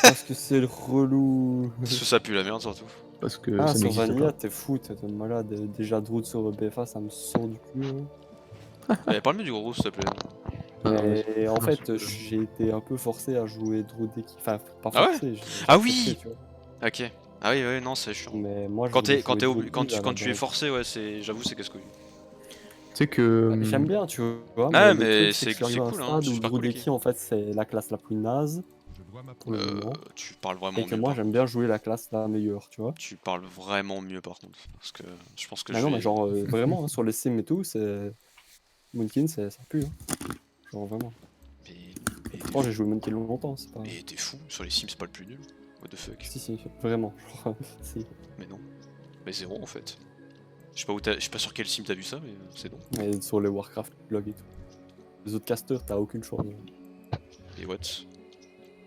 Parce que c'est relou. Parce que ça pue la merde surtout. Parce que Ah, ça sur n'existe Vanilla, pas. t'es fou, t'es malade. Déjà Drood sur BFA, ça me sort du cul. Hein. Allez, parle-moi du gros s'il te plaît. Ah, Et en non, fait, c'est- j'ai été un peu forcé à jouer Drodeki. Enfin, pas Ah ouais forcé. Ah oui forcé, tu vois. Ok. Ah oui, ouais, non, c'est chiant. Mais moi, je Quand, voulais quand, jouer Drodeki à la tu es base. forcé, ouais, j'avoue, c'est casse-couille. Tu sais que. J'aime bien, tu vois. Ah, le mais truc, c'est que je suis arrivé à un cool, hein, stade c'est où super Drodeki, compliqué. en fait, c'est la classe la plus naze. Je dois Pour le moment. Tu parles vraiment Et que mieux. moi, j'aime bien jouer la classe la meilleure, tu vois. Tu parles vraiment mieux par contre. Parce que je pense que Mais je non, vais... mais genre, vraiment, hein, sur les sims et tout, c'est. Moonkin, ça pue. Hein. Genre, vraiment. Mais Moi, j'ai joué Moonkin longtemps, c'est pas. t'es fou, sur les Sims c'est pas le plus nul. What the fuck. Si, vraiment. Genre, si. Mais non. Mais zéro en fait. Je sais pas sur quel sim t'as vu ça, mais c'est non. Mais sur les Warcraft blogs et tout. Les autres casters, t'as aucune chance. Et what?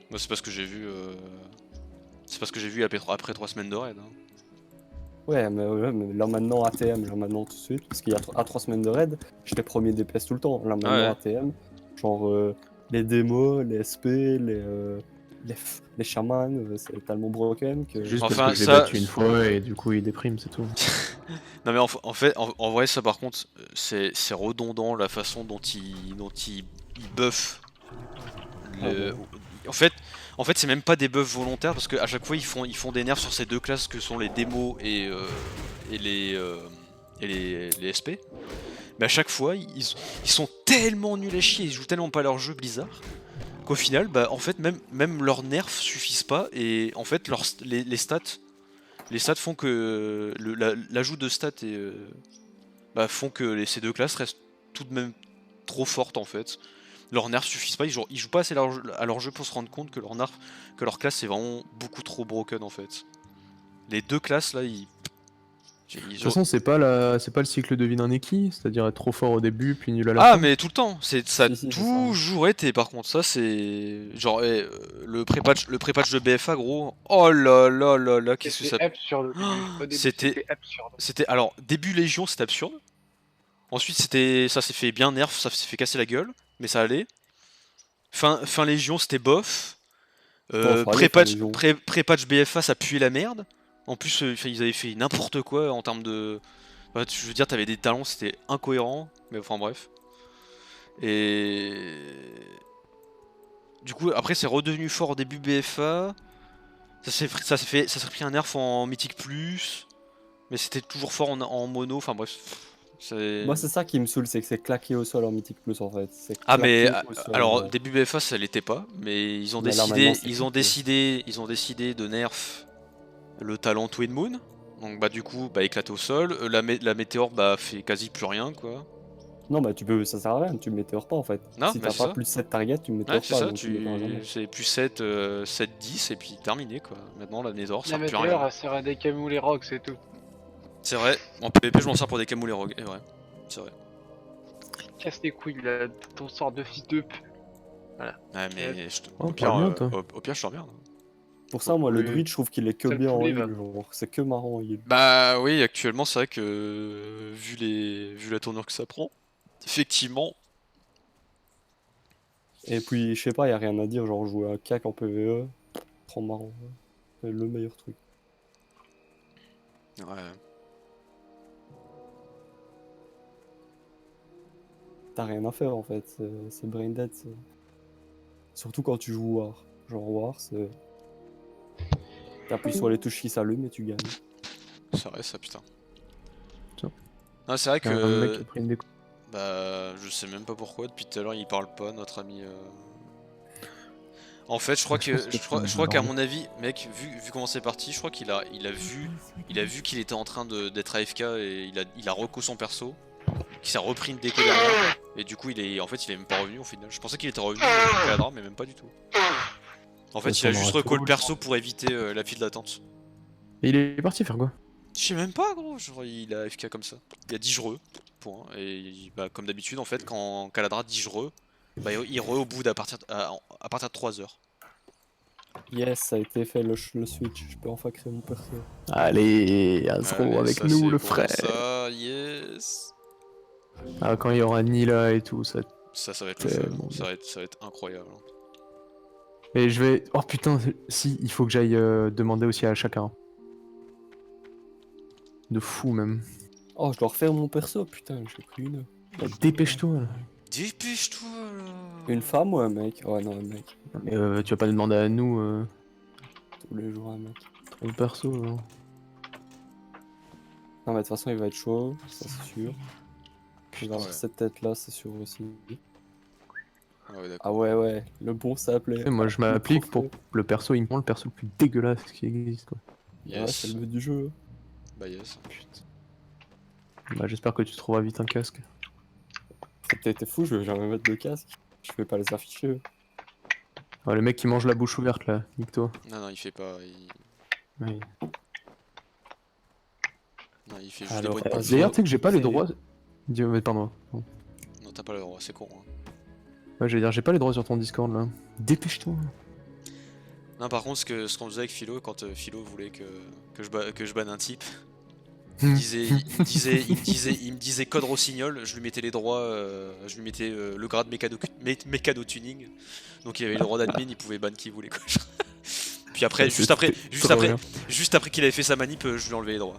Moi c'est parce que j'ai vu... C'est parce que j'ai vu après 3 semaines de raid. Hein. Ouais, mais là maintenant ATM, là maintenant tout de suite. Parce qu'il y a 3 semaines de raid, j'étais premier DPS tout le temps. Là maintenant Ouais. ATM, genre les démos, les SP, les chamans, c'est tellement broken que. Juste Enfin, parce que j'ai ça- battu une fois et du coup il déprime, c'est tout. Non mais en vrai ça par contre c'est redondant la façon dont il buff le... En fait c'est même pas des buffs volontaires parce qu'à chaque fois ils font des nerfs sur ces deux classes que sont les démos et et les SP. Mais à chaque fois, ils sont tellement nuls à chier, ils jouent tellement pas leur jeu Blizzard, qu'au final, bah en fait, même leurs nerfs suffisent pas, et en fait, les stats font que l'ajout de stats font que ces deux classes restent tout de même trop fortes en fait. Leurs nerfs suffisent pas, ils jouent pas assez à leur jeu pour se rendre compte que leur classe c'est vraiment beaucoup trop broken en fait. Les deux classes là, De toute façon, c'est pas le cycle de vie d'un Eki, c'est-à-dire être trop fort au début puis nul à la fin. Ah mais tout le temps, ça a Si, si, c'est toujours été par contre, ça c'est genre le pré-patch de BFA gros. Oh là là là là, qu'est-ce que ça C'était absurde. Au début, c'était absurde. alors début Légion, c'était absurde. Ensuite ça s'est fait bien nerf, ça s'est fait casser la gueule, mais ça allait. Fin Légion, c'était bof. Bon, ça allait, fin Légion. Pré-patch BFA, ça puait la merde. En plus, ils avaient fait n'importe quoi en termes de... Enfin, je veux dire, t'avais des talents, c'était incohérent. Mais enfin bref. Et... Du coup, après, c'est redevenu fort au début BFA. Ça s'est pris un nerf en Mythique Plus. Mais c'était toujours fort en mono. Enfin bref. Moi, c'est ça qui me saoule, c'est que c'est claqué au sol en Mythique Plus en fait. Ah mais claqué au sol, alors début BFA ça l'était pas, mais ils ont Mais là, décidé, maintenant, c'est ils ont décidé de nerf le talent Twin Moon. Donc bah du coup éclaté au sol, la météore fait quasi plus rien quoi. Non, bah ça sert à rien, tu météores pas en fait. Non, Si bah, t'as c'est pas ça. plus 7 targets, tu Ouais, météores c'est pas. ça, Donc tu météores jamais. c'est plus 7, 10 et puis terminé quoi. Maintenant la météore La sert plus à météore, rien. elle sert à décamouler les rocks, c'est tout. C'est vrai, en PvP je m'en sers pour des camous les rogues, et vrai. C'est vrai. Casse les couilles, là, ton sort de fils de p. Ouais mais Oh, au pire, parle bien, toi. au pire je t'emmerde. Pour ça, moi, le Oui. druide, je trouve qu'il est que Ça le bien en poulet, heal, va. genre, c'est que marrant en heal. Bah oui, actuellement c'est vrai que vu la tournure que ça prend, effectivement. Et puis, je sais pas, y a rien à dire, genre jouer à CAC en PvE, trop marrant. C'est le meilleur truc. Ouais. T'as rien à faire en fait, c'est brain dead. Surtout quand tu joues War. Genre War, c'est. T'appuies sur les touches qui s'allument et tu gagnes. C'est vrai ça putain. Tiens. Non c'est vrai Il y a un mec qui que a pris une déco. bah je sais même pas pourquoi depuis tout à l'heure il parle pas notre ami. En fait je crois Je pense que que je crois qu'à mon avis mec vu comment c'est parti je crois qu'il a vu qu'il était en train d'être AFK et il a reco son perso, qu'il s'est repris une déco derrière et du coup il est même pas revenu au final. Je pensais qu'il était revenu au Caladra mais même pas du tout. En fait il a juste reco le perso pour éviter la file d'attente. Et il est parti faire quoi? Je sais même pas gros, genre il a AFK comme ça. Il a dit jreux, point. Et comme d'habitude en fait quand Caladra dit jreux, il re au bout à partir de 3 heures. Yes, ça a été fait le switch, je peux enfin créer mon perso. Allez, Azro Allez, avec ça, nous, c'est le bon, frère. Ça, yes. Ah, quand il y aura Nila et tout, ça. Ça va être le feu, Tellement ça va être incroyable. Et je vais. Oh putain, si, il faut que j'aille demander aussi à chacun. De fou même. Oh, je dois refaire mon perso, putain, j'ai pris une. Bah, dépêche-toi là. Dépêche-toi là. Une femme ou un mec? Ouais, non, un mec. Mais tu vas pas demander à nous Tous les jours un mec. ton perso. Non, mais de toute façon, il va être chaud, ça c'est sûr. Il va avoir Ouais. cette tête là, c'est sûr aussi. Ah ouais, d'accord. Ah ouais, le bon ça appelait. Et moi je m'applique pour le perso, il me prend le perso le plus dégueulasse qui existe quoi. Ouais, Yes. c'est le but du jeu. Bah yes. Bah j'espère que tu trouveras vite un casque. T'es fou, je vais jamais mettre de casque. Je vais pas les afficher. Ouais, le mec qui mange la bouche ouverte là, nique-toi. Non, il fait pas. Ouais. Non, il fait juste Alors, des bruits de pote. D'ailleurs tu sais que j'ai pas les c'est- droits. Mais pardon. Non, t'as pas le droit, c'est con. Hein. Ouais j'allais dire j'ai pas les droits sur ton Discord là. Dépêche-toi. Non, par contre, ce qu'on faisait avec Philo, quand Philo voulait que je banne un type, Hmm. il me disait code rossignol, je lui mettais les droits, je lui mettais le grade mécano tuning, donc il avait le droit d'admin, il pouvait ban qui voulait quoi. Puis après, juste après qu'il avait fait sa manip, je lui ai enlevé les droits.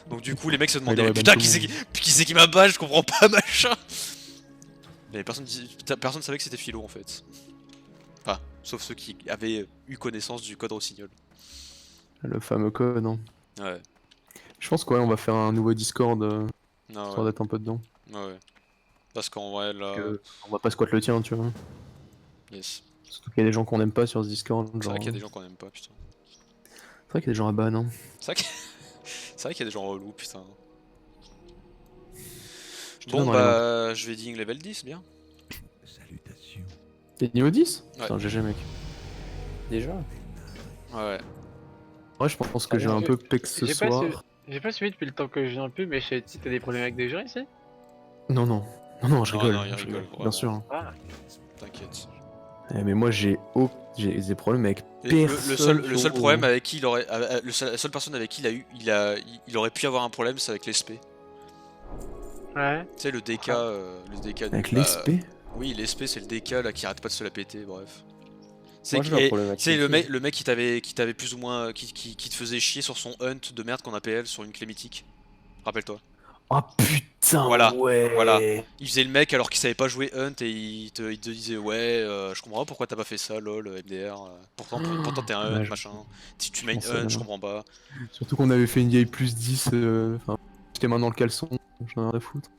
Donc du coup les mecs se demandaient aurait ban putain tout le qui c'est qui m'a ban, je comprends pas machin. Mais personne savait que c'était Philo en fait. Enfin, sauf ceux qui avaient eu connaissance du code rossignol. Le fameux code, non. Ouais. Je pense quoi, on va faire un nouveau Discord, Non, histoire ouais. d'être un peu dedans. Ouais. Parce qu'en vrai, là. On va pas squat le tien, tu vois. Yes. Surtout qu'il y a des gens qu'on aime pas sur ce Discord. C'est Genre... vrai qu'il y a des gens qu'on aime pas, putain. C'est vrai qu'il y a des gens à ban, hein. C'est vrai c'est vrai qu'il y a des gens relous, putain. Je te Bon, donne dans les langues. bah, je vais ding level 10, bien. Salutations. T'es niveau 10? Ouais. Putain, GG mec. Déjà? Ouais. Ouais, je pense que j'ai un peu pec ce J'ai pas, soir. j'ai pas suivi depuis le temps que je viens plus, mais je sais si t'as des problèmes avec des gens ici. Non, non. Non, non, je Non, rigole. non, il je rigole, bien vraiment. sûr. Hein. Ah, T'inquiète. Mais moi, j'ai des problèmes avec Et personne. le seul problème avec qui il aurait. La seule personne avec qui il aurait pu avoir un problème, c'est avec l'ESP. ouais. Tu sais, le DK. Le DK Avec bah, l'XP. Oui, l'ESP, c'est le DK là qui arrête pas de se la péter, bref. Moi, j'ai un problème avec C'est Kiki. le mec qui t'avait plus ou moins. Qui te faisait chier sur son hunt de merde qu'on a PL sur une clé mythique. Rappelle-toi. Oh putain, Voilà, ouais. voilà. Il faisait le mec alors qu'il savait pas jouer Hunt et il te disait ouais, je comprends pas pourquoi t'as pas fait ça, lol, MDR. Pourtant t'es un Hunt, Ouais, machin. Si tu je main pense Hunt, je maintenant. comprends pas. Surtout qu'on avait fait une vieille plus 10. Enfin, j'étais main dans le caleçon. J'en ai rien à foutre.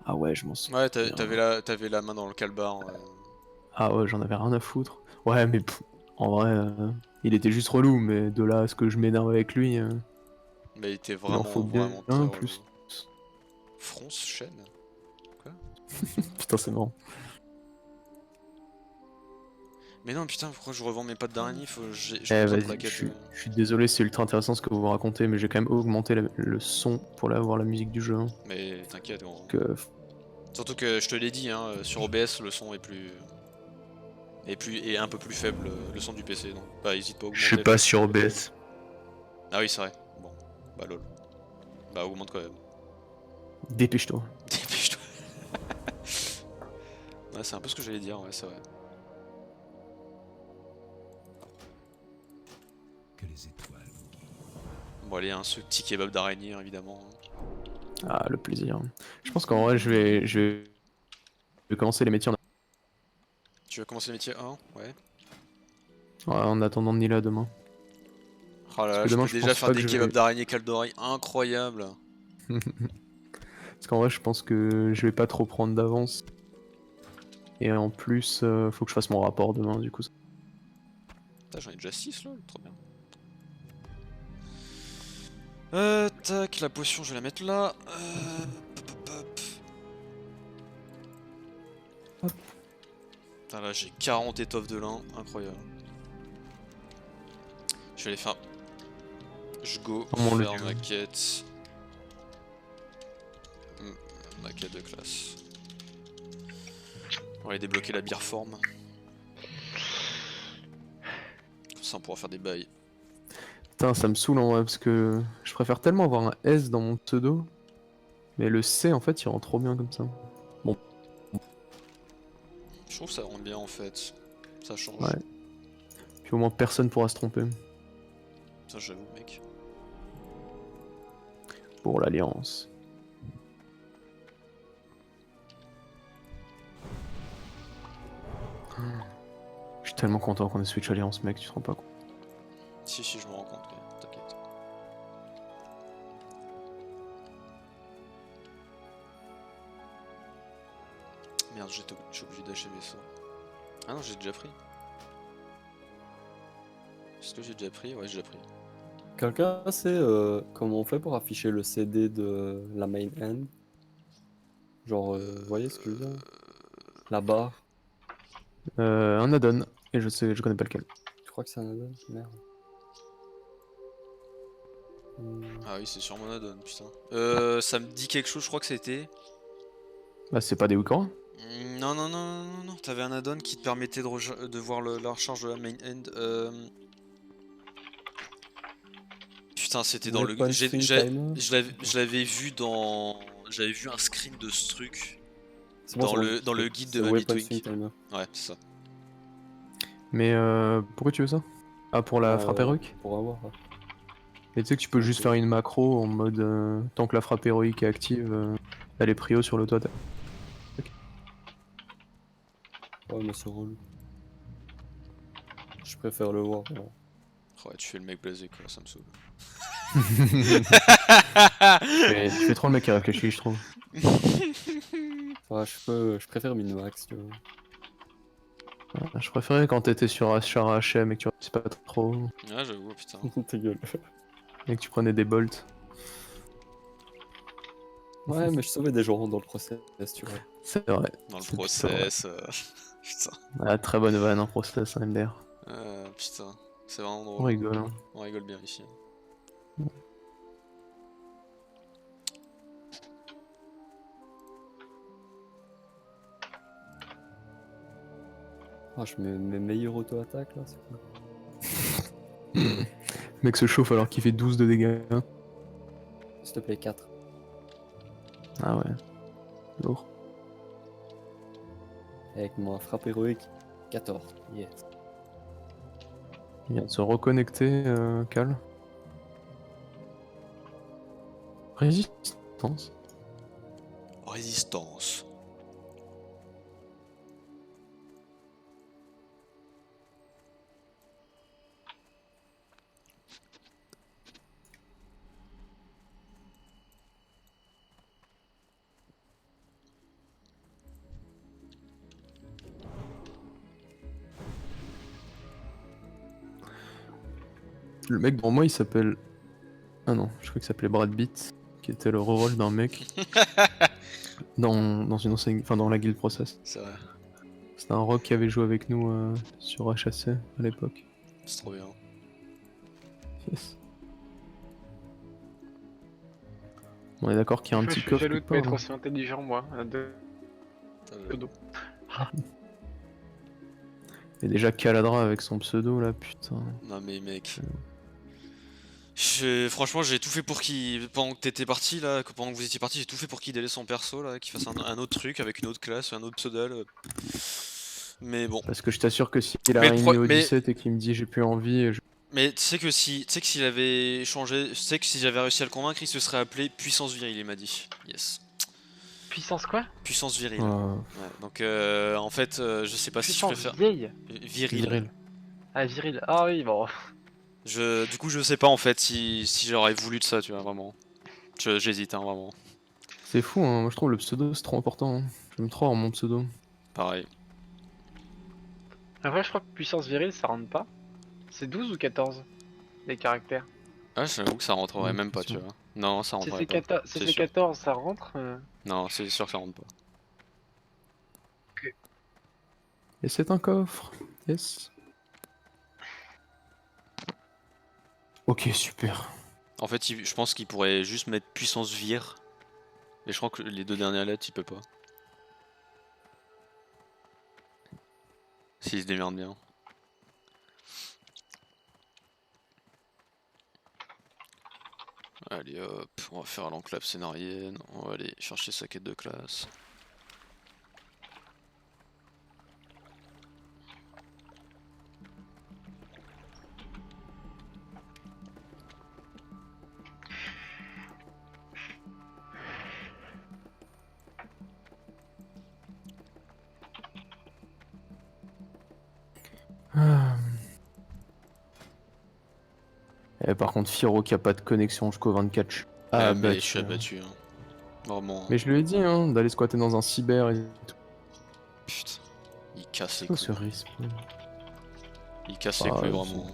Ah ouais, je m'en Ouais, souviens. t'avais la main dans le calbar. Ah ouais, j'en avais rien à foutre. Ouais, mais en vrai, il était juste relou. Mais de là à ce que je m'énerve avec lui, Mais il était il en faut bien vraiment très un relou. plus. France chaîne. Putain, c'est marrant. Mais non, putain, pourquoi je revends mes pattes d'araignée? Je Eh rentre pour vas-y, la quête. je suis désolé, c'est ultra intéressant ce que vous racontez, mais j'ai quand même augmenté le son pour avoir la musique du jeu. Hein. Mais t'inquiète, gros. Que... Surtout que je te l'ai dit, hein, sur OBS, le son est un peu plus faible, le son du PC, donc bah hésite pas à Je suis augmenter. pas sur OBS. Ah oui, c'est vrai. Bon, bah lol. Bah augmente quand même. Dépêche-toi. Dépêche-toi. Ouais, c'est un peu ce que j'allais dire, ouais, c'est vrai. Que les étoiles vous guident. Bon, allez, hein, ce petit kebab d'araignée, évidemment. Ah, le plaisir. Je pense qu'en vrai, je vais commencer les métiers Tu vas commencer le métier 1? Ouais. en attendant Nila demain. Oh là là, que je demain, peux je déjà pense faire pas des que je kebabs vais... d'araignée cale d'oreille incroyables. Parce qu'en vrai, je pense que je vais pas trop prendre d'avance. Et en plus, faut que je fasse mon rapport demain, du coup. Putain, j'en ai déjà 6 là, trop bien. Tac, la potion, je vais la mettre là. Pop, pop, pop. Putain, là, j'ai 40 étoffes de lin, incroyable. Je vais aller faire. Je go Oh mon faire Dieu. ma quête. Ma quête de classe. On va aller débloquer la bière forme. Comme ça on pourra faire des bails. Putain, ça me saoule en vrai, parce que je préfère tellement avoir un S dans mon pseudo. Mais le C, en fait, il rend trop bien comme ça. Bon, Je trouve que ça rend bien en fait. Ça change. ouais. Puis au moins, personne pourra se tromper. Ça j'avoue mec. Pour l'Alliance. Je suis tellement content qu'on ait Switch Alliance, mec, tu te rends pas compte. Si je me rends compte, mais t'inquiète. Merde, je suis obligé d'acheter mes sorts. Ah non, j'ai déjà pris. Est-ce que j'ai déjà pris? Ouais, j'ai déjà pris. Quelqu'un sait comment on fait pour afficher le CD de la main end? Genre, vous voyez ce que je veux dire? La barre. Un add-on, et je connais pas lequel. Je crois que c'est un add-on. Merde. Ah oui, c'est sur mon add-on, putain. Ça me dit quelque chose, je crois que c'était. Bah, c'est pas des Wikora. Non, t'avais un add-on qui te permettait de voir la recharge de la main end. Putain, c'était dans le. Weapon String Timer. Je l'avais vu dans. J'avais vu un screen de ce truc C'est bon, dans le guide de c'est Mamie Weapon String Twink. Timer. Ouais, c'est ça. Mais pourquoi tu veux ça? Ah, pour la frappe héroïque? Pour avoir. Ouais. Et tu sais que tu peux juste faire une macro en mode tant que la frappe héroïque est active, elle est prio sur l'auto-attaque. Ouais, mais c'est relou. Je préfère le voir. Ouais. Ouais, tu fais le mec blasé quoi, ça me saoule. Tu fais trop le mec qui réfléchit, je trouve. Ouais, je préfère Minoax, tu vois. Je préférais quand t'étais sur Char HM et que tu réussissais pas trop, Ouais, j'avoue, putain. Ta gueule. et que tu prenais des bolts. Ouais, mais je sauvais des gens dans le process, tu vois. C'est vrai. Dans le C'est plutôt vrai. process. Putain. Ah, très bonne vanne en process, hein, MDR. Putain. C'est vraiment On drôle. rigole, hein. On rigole bien ici. Ah, je mets mes meilleurs auto-attaques là, c'est quoi? Le mec se chauffe alors qu'il fait 12 de dégâts. S'il te plaît, 4. Ah ouais. Lourd. Avec ma frappe héroïque, 14. Yes. Il vient de se reconnecter, Cal. Résistance. Résistance. Le mec devant moi il s'appelle. Ah non, je crois qu'il s'appelait Brad Pitt, qui était le rôle d'un mec dans une ancienne. Enfin, dans la guild process. C'est vrai. C'était un rock qui avait joué avec nous sur HAC à l'époque. C'est trop bien. Yes. On est d'accord qu'il y a un Je petit suis coffre jaloux de quelque pas part, être non aussi intelligent, moi. Pseudo. Et déjà Caladra avec son pseudo là, putain. Non mais mec. Franchement j'ai tout fait pour qu'il. Pendant que t'étais parti là, pendant que vous étiez parti, j'ai tout fait pour qu'il délaisse son perso là, qu'il fasse un autre truc avec une autre classe, un autre pseudo là. Mais bon. Parce que je t'assure que s'il a Mais le réuni pro- au mais- 17 et qu'il me dit j'ai plus envie, Mais tu sais que s'il avait changé, tu sais que si j'avais réussi à le convaincre, il se serait appelé Puissance Virile, il m'a dit. Yes. Puissance quoi? Puissance Virile. euh, Ouais, donc en fait, je sais pas si je Puissance préfère. vieille. Viril. viril. Ah, viril. Ah oui, bon. Du coup, je sais pas en fait si j'aurais voulu de ça, tu vois, vraiment. J'hésite, hein, vraiment. C'est fou, hein. Moi je trouve le pseudo c'est trop important. Hein. J'aime trop avoir mon pseudo. Pareil. En vrai, je crois que puissance virile, ça rentre pas. C'est 12 ou 14 les caractères. Ah, j'avoue que ça rentrerait même pas, tu vois. Non, ça Si rentrerait c'est pas. si C'est c'est sûr. 14, ça rentre. Non, c'est sûr que ça rentre pas. Et c'est un coffre. Yes. Ok, super. En fait, je pense qu'il pourrait juste mettre Puissance Vire. Et je crois que les deux dernières lettres, il peut pas. S'il se démerde bien. Allez hop, on va faire l'enclave scénarienne, on va aller chercher sa quête de classe. Par contre, Firo qui a pas de connexion jusqu'au 24. Ah, Mais bah, je suis abattu. Hein. Vraiment. Mais je lui ai dit hein, d'aller squatter dans un cyber et tout. Putain. Il casse les Ça, couilles. ce risque. Il casse les couilles vraiment.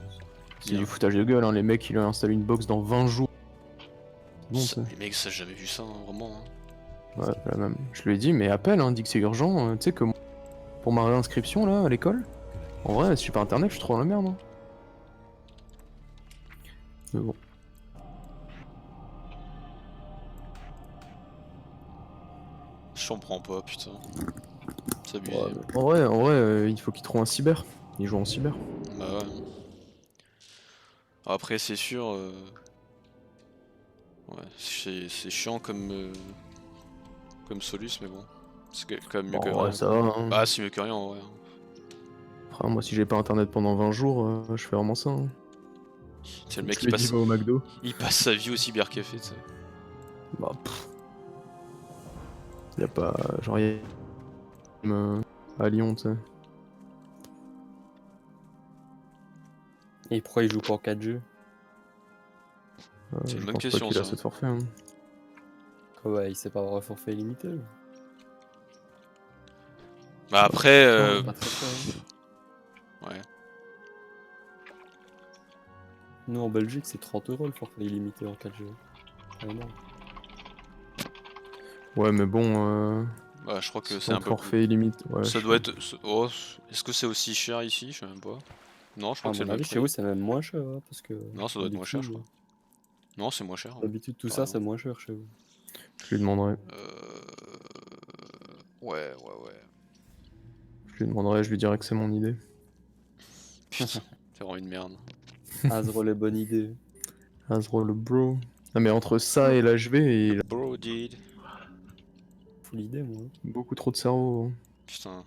C'est du foutage de gueule, hein. Les mecs, ils ont installé une box dans 20 jours. Bon, Les mecs, ça j'ai jamais vu ça, hein, vraiment. Hein. ouais, là même. Je lui ai dit, mais appelle, hein, dis que c'est urgent. Tu sais que pour ma réinscription là à l'école, en vrai, si j'ai pas internet, je suis trop dans la merde. Hein. Mais bon. Je comprends pas, putain. C'est abusé. Ouais, en vrai, il faut qu'il trouve un cyber. Il joue en cyber. Bah ouais. Après, c'est sûr. Ouais, c'est chiant comme Solus, mais bon. C'est quand même mieux Bon, que ouais, rien. ça va. Hein. Bah, c'est mieux que rien en vrai. Après, moi, si j'ai pas internet pendant 20 jours, je fais vraiment ça. Hein. C'est le mec Je qui lui ai dit, passe, va au McDo. il passe sa vie au cybercafé, tu sais. Bah, y a pas. Genre, à Lyon, tu sais. Et pourquoi il joue pas en 4G? C'est une Je bonne pense question, pas qu'il a ça. cette forfait. Hein. Quoi, ouais, il sait pas avoir un forfait illimité. lui. Bah après, Pas très cher, hein. ouais. Nous en Belgique, c'est 30 € le forfait illimité en 4G. Ah, non. Ouais, mais bon, Bah je crois que si c'est ton un peu forfait illimité. Ouais, Ça je doit sais. être... Oh, est-ce que c'est aussi cher ici? Je sais même pas. Non, je crois À que c'est mon le même avis, chez prix. vous, c'est même moins cher, hein, parce que Non, ça doit être moins cher, je crois. Non, c'est moins cher. Ouais. D'habitude, tout T'as ça, raison. c'est moins cher chez vous. Je lui demanderai. Ouais. Je lui demanderai, je lui dirai que c'est mon idée. Putain, c'est vraiment une merde. Azro, les bonnes idées. Azro le bro. Ah, mais entre ça et l'HV, il a Bro, dude. Full idée, moi. beaucoup trop de cerveau. Hein. Putain,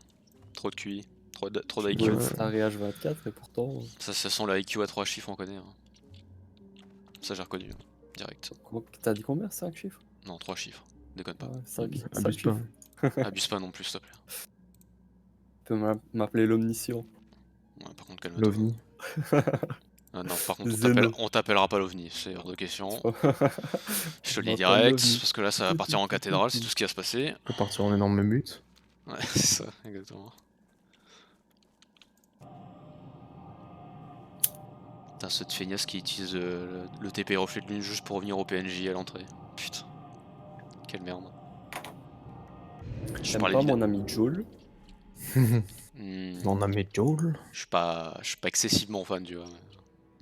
trop de QI. Trop Je d'IQ. dois Ouais. être Star H24 et pourtant. Ça sent la IQ à 3 chiffres, on connaît. Hein. Ça, j'ai reconnu. Hein. Direct. T'as dit combien? 5 chiffres? Non, 3 chiffres. Déconne pas. 5 Abuse chiffres. pas. Abuse pas non plus, s'il te plaît. Tu peux m'appeler l'omniscient. Ouais, par contre, calme-toi. L'OVNI. Ah non, par contre, Zeno. on t'appellera pas l'OVNI, c'est hors de question. Je te le dis On direct, l'OVNI. parce que là, ça va partir en cathédrale, c'est tout ce qui va se passer. On peut partir en énorme mute. Ouais, c'est ça, exactement. Putain, cette feignasse qui utilise le TP reflet de lune juste pour revenir au PNJ à l'entrée. Putain. Quelle merde. Je J'aime parlais pas vite. mon ami Joel. On a mis Joel. Je suis pas excessivement fan, tu vois.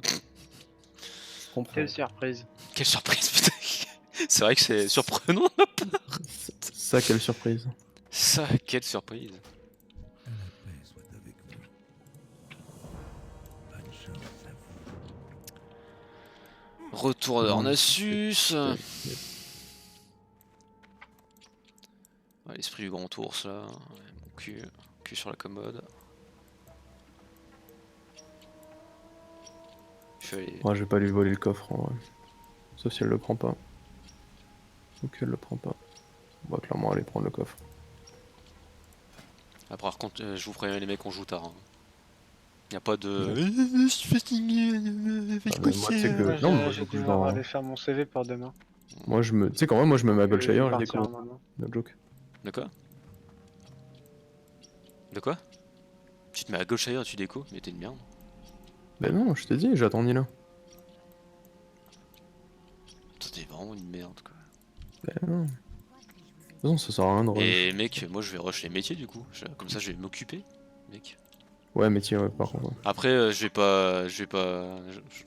Je comprends. Quelle surprise. Quelle surprise, putain. C'est vrai que c'est surprenant. Ça, quelle surprise. Ça, quelle surprise. Que la paix soit avec vous. Bonne chance à vous. Retour d'Ornasus. Ouais, l'esprit du grand ours là. Ouais, mon cul sur la commode. Je vais aller... Ouais, je vais pas lui voler le coffre en vrai. Sauf si elle le prend pas. Ok, elle le prend pas. On va clairement aller prendre le coffre. Après, par contre, je vous préviens les mecs, on joue tard. Hein. Y a pas de. Ouais. Je suis fatigué. Ah, mais moi, tu sais que- Moi, non, moi, je j'ai couche dû dans- aller faire mon CV pour demain. Moi, je me. Tu sais, quand même, moi, je me mets à Goldshire, Je vais je partir découvre. maintenant. No joke. De quoi? De quoi? Tu te mets à Goldshire, tu déco? Mais t'es une merde. Ben non, je t'ai dit, j'attends Nila. T'es vraiment une merde quoi. Ben non. De toute façon, ça sert à rien de rush. Et mec, moi je vais rush les métiers du coup. Comme ça, je vais m'occuper, mec. Ouais, métier, ouais, par contre. Ouais. Après, je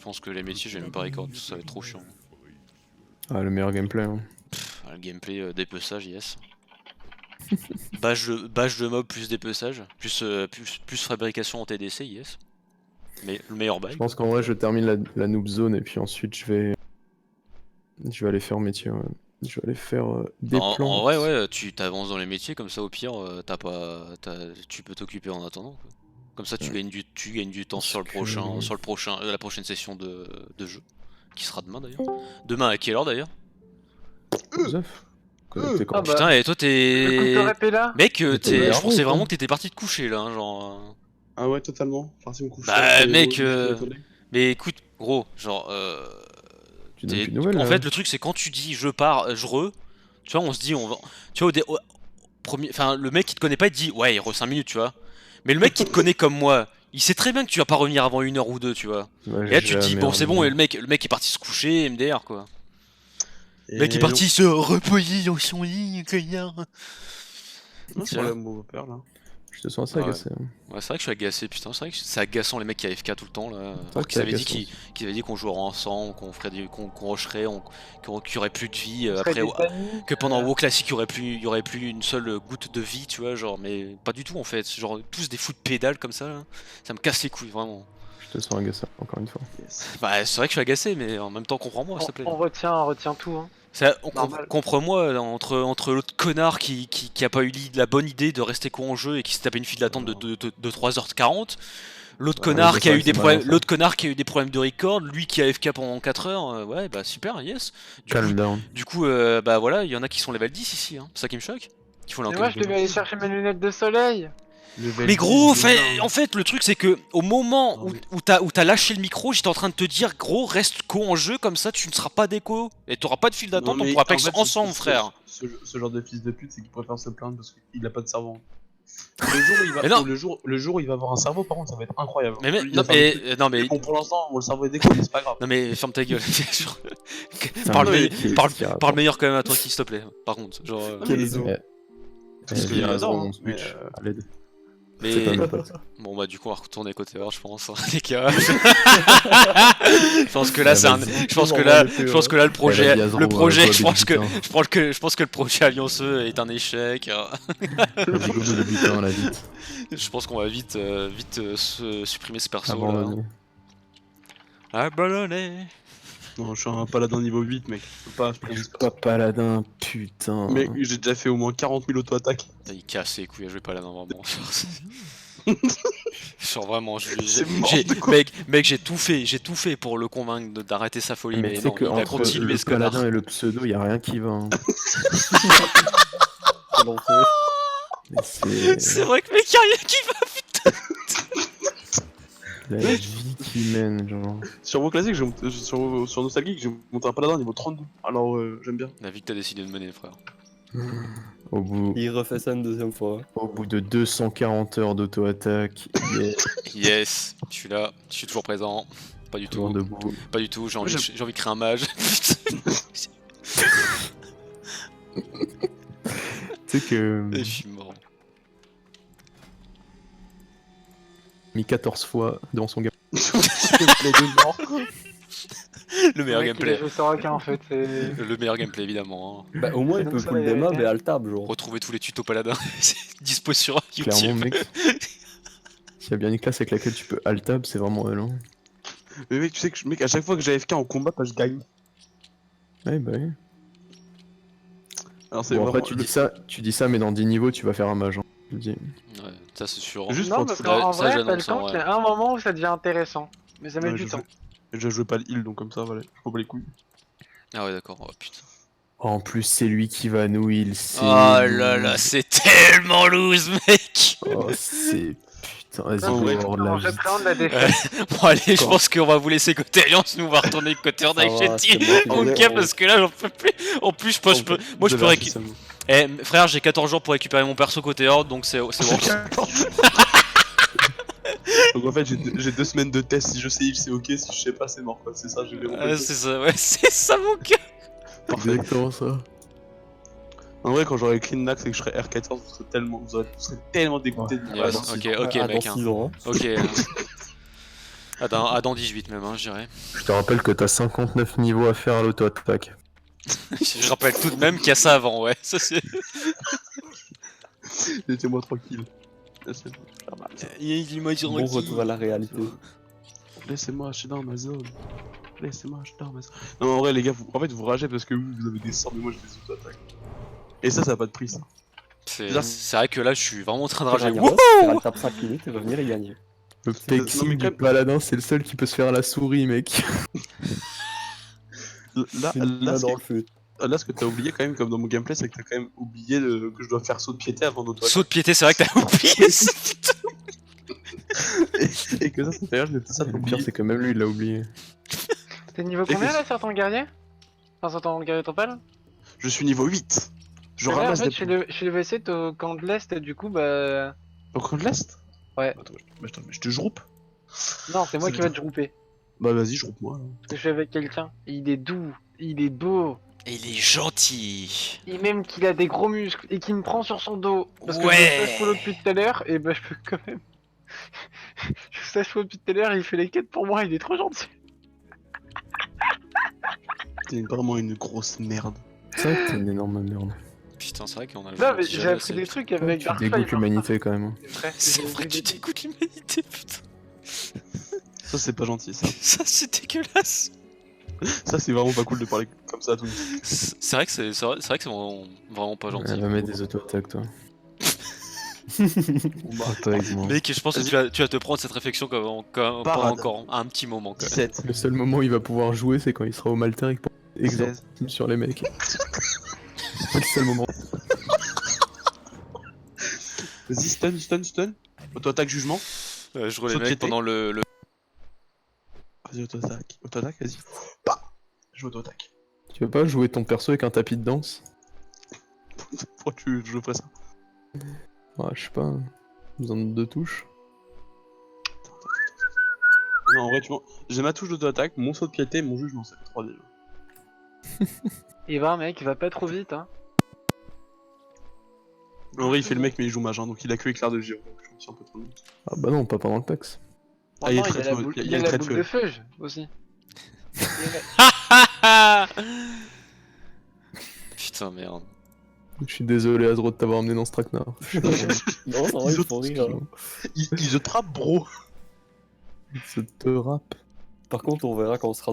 pense que les métiers, je vais même pas record, ça va être trop chiant. Ah, le meilleur gameplay. Hein. Le gameplay, dépeçage, yes. Bâche de mob plus dépeçage, plus fabrication en TDC, yes. Mais le meilleur bail. Je pense qu'en vrai, je termine la noob zone et puis ensuite, je vais aller faire métier. Ouais. Je vais aller faire des En plans. vrai, ouais, tu t'avances dans les métiers, comme ça au pire, tu peux t'occuper en attendant. Quoi. Comme ça, tu gagnes du temps sur la prochaine session de jeu, qui sera demain d'ailleurs. Demain à quelle heure d'ailleurs? Joseph, connecté quand Ah bah. Putain, et toi Le coup de t'es. rep est là. Mec, t'es je pensais nerveux, vraiment quoi. que t'étais parti te coucher là, hein, genre. Ah ouais, totalement. Enfin, si me couche Bah, tard, mec, je connais. Mais écoute, gros, genre. Tu donnes plus de nouvelles. En là. fait, le truc, c'est quand tu dis je pars, tu vois, on se dit, on va. Tu vois, enfin, le mec qui te connaît pas, il te dit, ouais, il re 5 minutes, tu vois. Mais le mec qui te connaît comme moi, il sait très bien que tu vas pas revenir avant 1 heure ou 2, tu vois. Ouais, Et là, tu te dis, jamais bon, c'est bon, et remis. le mec est parti se coucher, MDR, quoi. Et Le mec est parti se reposer dans son lit, connard. non, c'est le move peur là. Je te sens assez Ah ouais. agacé. Hein. Ouais, c'est vrai que je suis agacé, putain, c'est vrai que c'est agaçant les mecs qui AFK tout le temps là. Alors que qu'ils t'es avaient dit agaçant. qu'ils avaient dit qu'on jouerait ensemble, qu'on rusherait, qu'il y aurait plus de vie On serait après. des amis, Que pendant WoW classique il y aurait plus une seule goutte de vie, tu vois, genre, mais pas du tout en fait. Genre tous des fous de pédales comme ça, là. Ça me casse les couilles vraiment. Je te sens agacé, encore une fois. Yes. Bah c'est vrai que je suis agacé, mais en même temps comprends-moi s'il te plaît. on retient tout. Hein. Normal. Comprends-moi entre l'autre connard qui a pas eu la bonne idée de rester co en jeu et qui s'est tapé une file d'attente de 3h40. L'autre Ouais, connard c'est qui a vrai eu que des c'est problèmes, malin, ça. l'autre connard qui a eu des problèmes de record, lui qui a AFK pendant 4 heures, ouais bah super, yes. Calm down. Du coup bah voilà, il y en a qui sont level 10 ici, hein. C'est ça qui me choque. Qu'il faut Mais moi, je devais aller chercher mes lunettes de soleil. Mais gros, en fait, le truc c'est que au moment Non, mais- où t'as lâché le micro, j'étais en train de te dire, gros, reste co en jeu, comme ça tu ne seras pas déco. Et t'auras pas de file d'attente, on pourra Apex ensemble, frère. Ce genre de fils de pute, c'est qu'il préfère se plaindre parce qu'il a pas de cerveau. Le jour où il va, Mais non. le jour où il va avoir un cerveau, par contre, ça va être incroyable. Mais, Il va faire des trucs. non, mais Bon, pour l'instant, le cerveau est décollé, c'est pas grave. non mais ferme ta gueule. Genre, C'est un parle, mec meilleur- qui- parle- qui a- parle meilleur quand même à toi qui s'il te plaît. Par contre, genre. Quel zoo. Parce qu'il il a a raison, raison, hein, on switch mais, à l'aide. Mais C'est pas mes potes. bon bah du coup on va retourner côté hors je pense les gars. Je pense que là c'est un je pense que là le projet Elle a dit à le Zoro, projet toi, je pense que débutant. je pense que le projet allianceux est un échec. Vas-y, go, go, débutant, là, vite. Je pense qu'on va vite supprimer ce perso là. Abandonné. Abandonné. Non, je suis un paladin niveau 8, mec. Je peux pas. Pas paladin, putain. Mec, j'ai déjà fait au moins 40 000 auto-attaques. Il casse les couilles, je vais pas là non vraiment. Genre vraiment, C'est mort de quoi. mec j'ai tout fait pour le convaincre d'arrêter sa folie, Mais mais tu sais non, il a qu'entre continué le ce connard. paladin et le pseudo, y a rien qui va. Hein. Quel enfer. Mais c'est C'est vrai que mec y'a rien qui va. la vie qui mène, genre. Sur vos classiques, sur Nostalgique, j'ai monté un paladin niveau 32. Alors, j'aime bien. La vie que t'as décidé de mener frère. Il refait ça une deuxième fois. Au bout de 240 heures d'auto-attaque, il est Yes, je suis là, je suis toujours présent. Pas du toujours tout, debout. pas du tout, j'ai envie de créer un mage. Tu sais que Et je suis mort. mis 14 fois devant son gars. Le meilleur gameplay. Je saurais qu'en fait, c'est. Le meilleur gameplay évidemment. Hein. Bah, au moins, il Donc peut ça, pull les- des mobs et alt-tab, genre. Retrouver tous les tutos paladins, c'est dispo sur YouTube. Clairement, mec. S'il y a bien une classe avec laquelle tu peux alt-tab, c'est vraiment elle. Hein. Mais mec, tu sais que mec, à chaque fois que j'ai AFK en combat, bah, je gagne. Ouais, bah ouais. Alors c'est Bon, après, vraiment tu dis ça, mais dans 10 niveaux, tu vas faire un mage. Hein. Je le dis. Ouais, ça c'est sûr. Juste Non, pour parce te foutre- qu'en ça, vrai, t'as le j'annonce, en temps vrai. qu'il y a un moment où ça devient intéressant. Mais ça met Ouais, du je temps. Je jouais pas le heal, donc comme ça, voilà, je m'en bats les couilles. Ah ouais d'accord, oh putain. En plus, c'est lui qui va nous heal. c'est Oh là là, loose. c'est tellement loose mec. Oh, c'est. Putain, vas-y, En vrai, hors de la vie. J'appréhende la défaite. Bon allez, je Quand pense qu'on va vous laisser côté Alliance, nous on va retourner côté Horde Ça avec va, Jetty. c'est bon, Ok, parce que là j'en peux plus. En plus, moi je peux récupérer. Eh frère, j'ai 14 jours pour récupérer mon perso côté Horde, donc c'est bon. Donc en fait, j'ai 2 semaines de test. Si je sais heal, c'est ok. Si je sais pas, c'est mort, quoi. C'est ça, j'ai Ouais, c'est ça, ouais, c'est ça mon gars. Exactement ça. En vrai, quand j'aurai clean max et que je serai R14, vous serez tellement dégoûté de Yes, moi. ok Ah, mec. dans Hein. 6 ans. Hein. Ok. Dans 18 même, hein, je dirais. Je te rappelle que t'as 59 niveaux à faire à l'auto-attaque. Je rappelle tout de même qu'il y a ça avant, ouais. Ça c'est. Laissez-moi tranquille. Il m'a dit Bon retour à la réalité. Laissez-moi acheter dans ma zone. Laissez-moi acheter dans ma zone. Non, en vrai, les gars, en fait, vous ragez parce que vous avez des sorts, mais moi j'ai des auto-attaques. Et ça a pas de prix, ça. C'est vrai que là je suis vraiment en train de rager. Faire alt-tab 5 minutes et revenir et gagner. Le Non, Pexi mais du quand- paladin, c'est le seul qui peut se faire à la souris, mec. Là, C'est une main dans le feu. là, ce que t'as oublié quand même, comme dans mon gameplay, c'est que t'as quand même oublié que je dois faire saut de piété avant d'auto Saut de piété, c'est vrai que t'as oublié ça. et que ça fait rire, je l'ai ça Le pour pire, c'est que même lui, il l'a oublié. T'es niveau Et combien que- là sur ton guerrier? Enfin, sur ton guerrier total? Je suis niveau 8. Je Ouais, en ramasse fait, des je suis level 7 au camp de l'Est, et du coup, bah. Au camp de l'Est. Ouais. Attends, mais je te groupe. Non, c'est moi C'est qui va te grouper. Bah vas-y, je groupe moi. Alors. Parce que je suis avec quelqu'un. Et il est doux, il est beau, Et il est gentil. et même qu'il a des gros muscles, et qu'il me prend sur son dos. Parce que Ouais. je stage follow depuis tout à l'heure, et bah je peux quand même. Je stage follow depuis tout à l'heure, et il fait les quêtes pour moi, il est trop gentil. T'es vraiment une grosse merde. C'est vrai que t'es une énorme merde. Putain, c'est vrai qu'on a le Non, mais jamais j'ai appris assez. des trucs avec Tu Darkfire. dégoûtes l'humanité quand même. C'est vrai que tu dégoûtes l'humanité, putain. Ça, c'est pas gentil, ça. Ça c'est dégueulasse. Ça, c'est vraiment pas cool de parler comme ça à tout le monde. C'est vrai que c'est vraiment pas gentil. Elle va mettre des auto-attaques, toi. Bah, Toi avec moi. Mec, je pense que tu vas te prendre cette réflexion pendant Parade. encore un petit moment quand même. 17. Le seul moment où il va pouvoir jouer, c'est quand il sera au Maltaire et qu'il pourra 16. exorcisme sur les mecs. C'est le seul moment. Vas-y, stun. Auto-attaque jugement. Je relève Saut de mec TT. pendant le. Vas-y, auto-attaque. Auto-attaque, vas-y. Bah je auto-attaque. Tu veux pas jouer ton perso avec un tapis de danse? Pourquoi je ferais ça? Ouais, je sais pas. Besoin de 2 touches. Non, en vrai, tu vois, j'ai ma touche d'auto-attaque, mon saut de piété, mon jugement, ça fait 3 déjà. Et va mec, va pas trop vite hein. En vrai, il fait le mec, mais il joue mage, hein, donc il a que éclair de gyro, donc je suis un peu trop long. Ah bah non, pas pendant le PAX. Ah, il est Maintenant, très il y a la feu, boule, il y a- il il y y a a le la trait de boule de feu. feu aussi. Putain, merde. Je suis désolé Azro de t'avoir emmené dans ce traquenard. Non, ça va, il faut rire. Il se trappe, bro. Se te rappe. Par contre, on verra quand on sera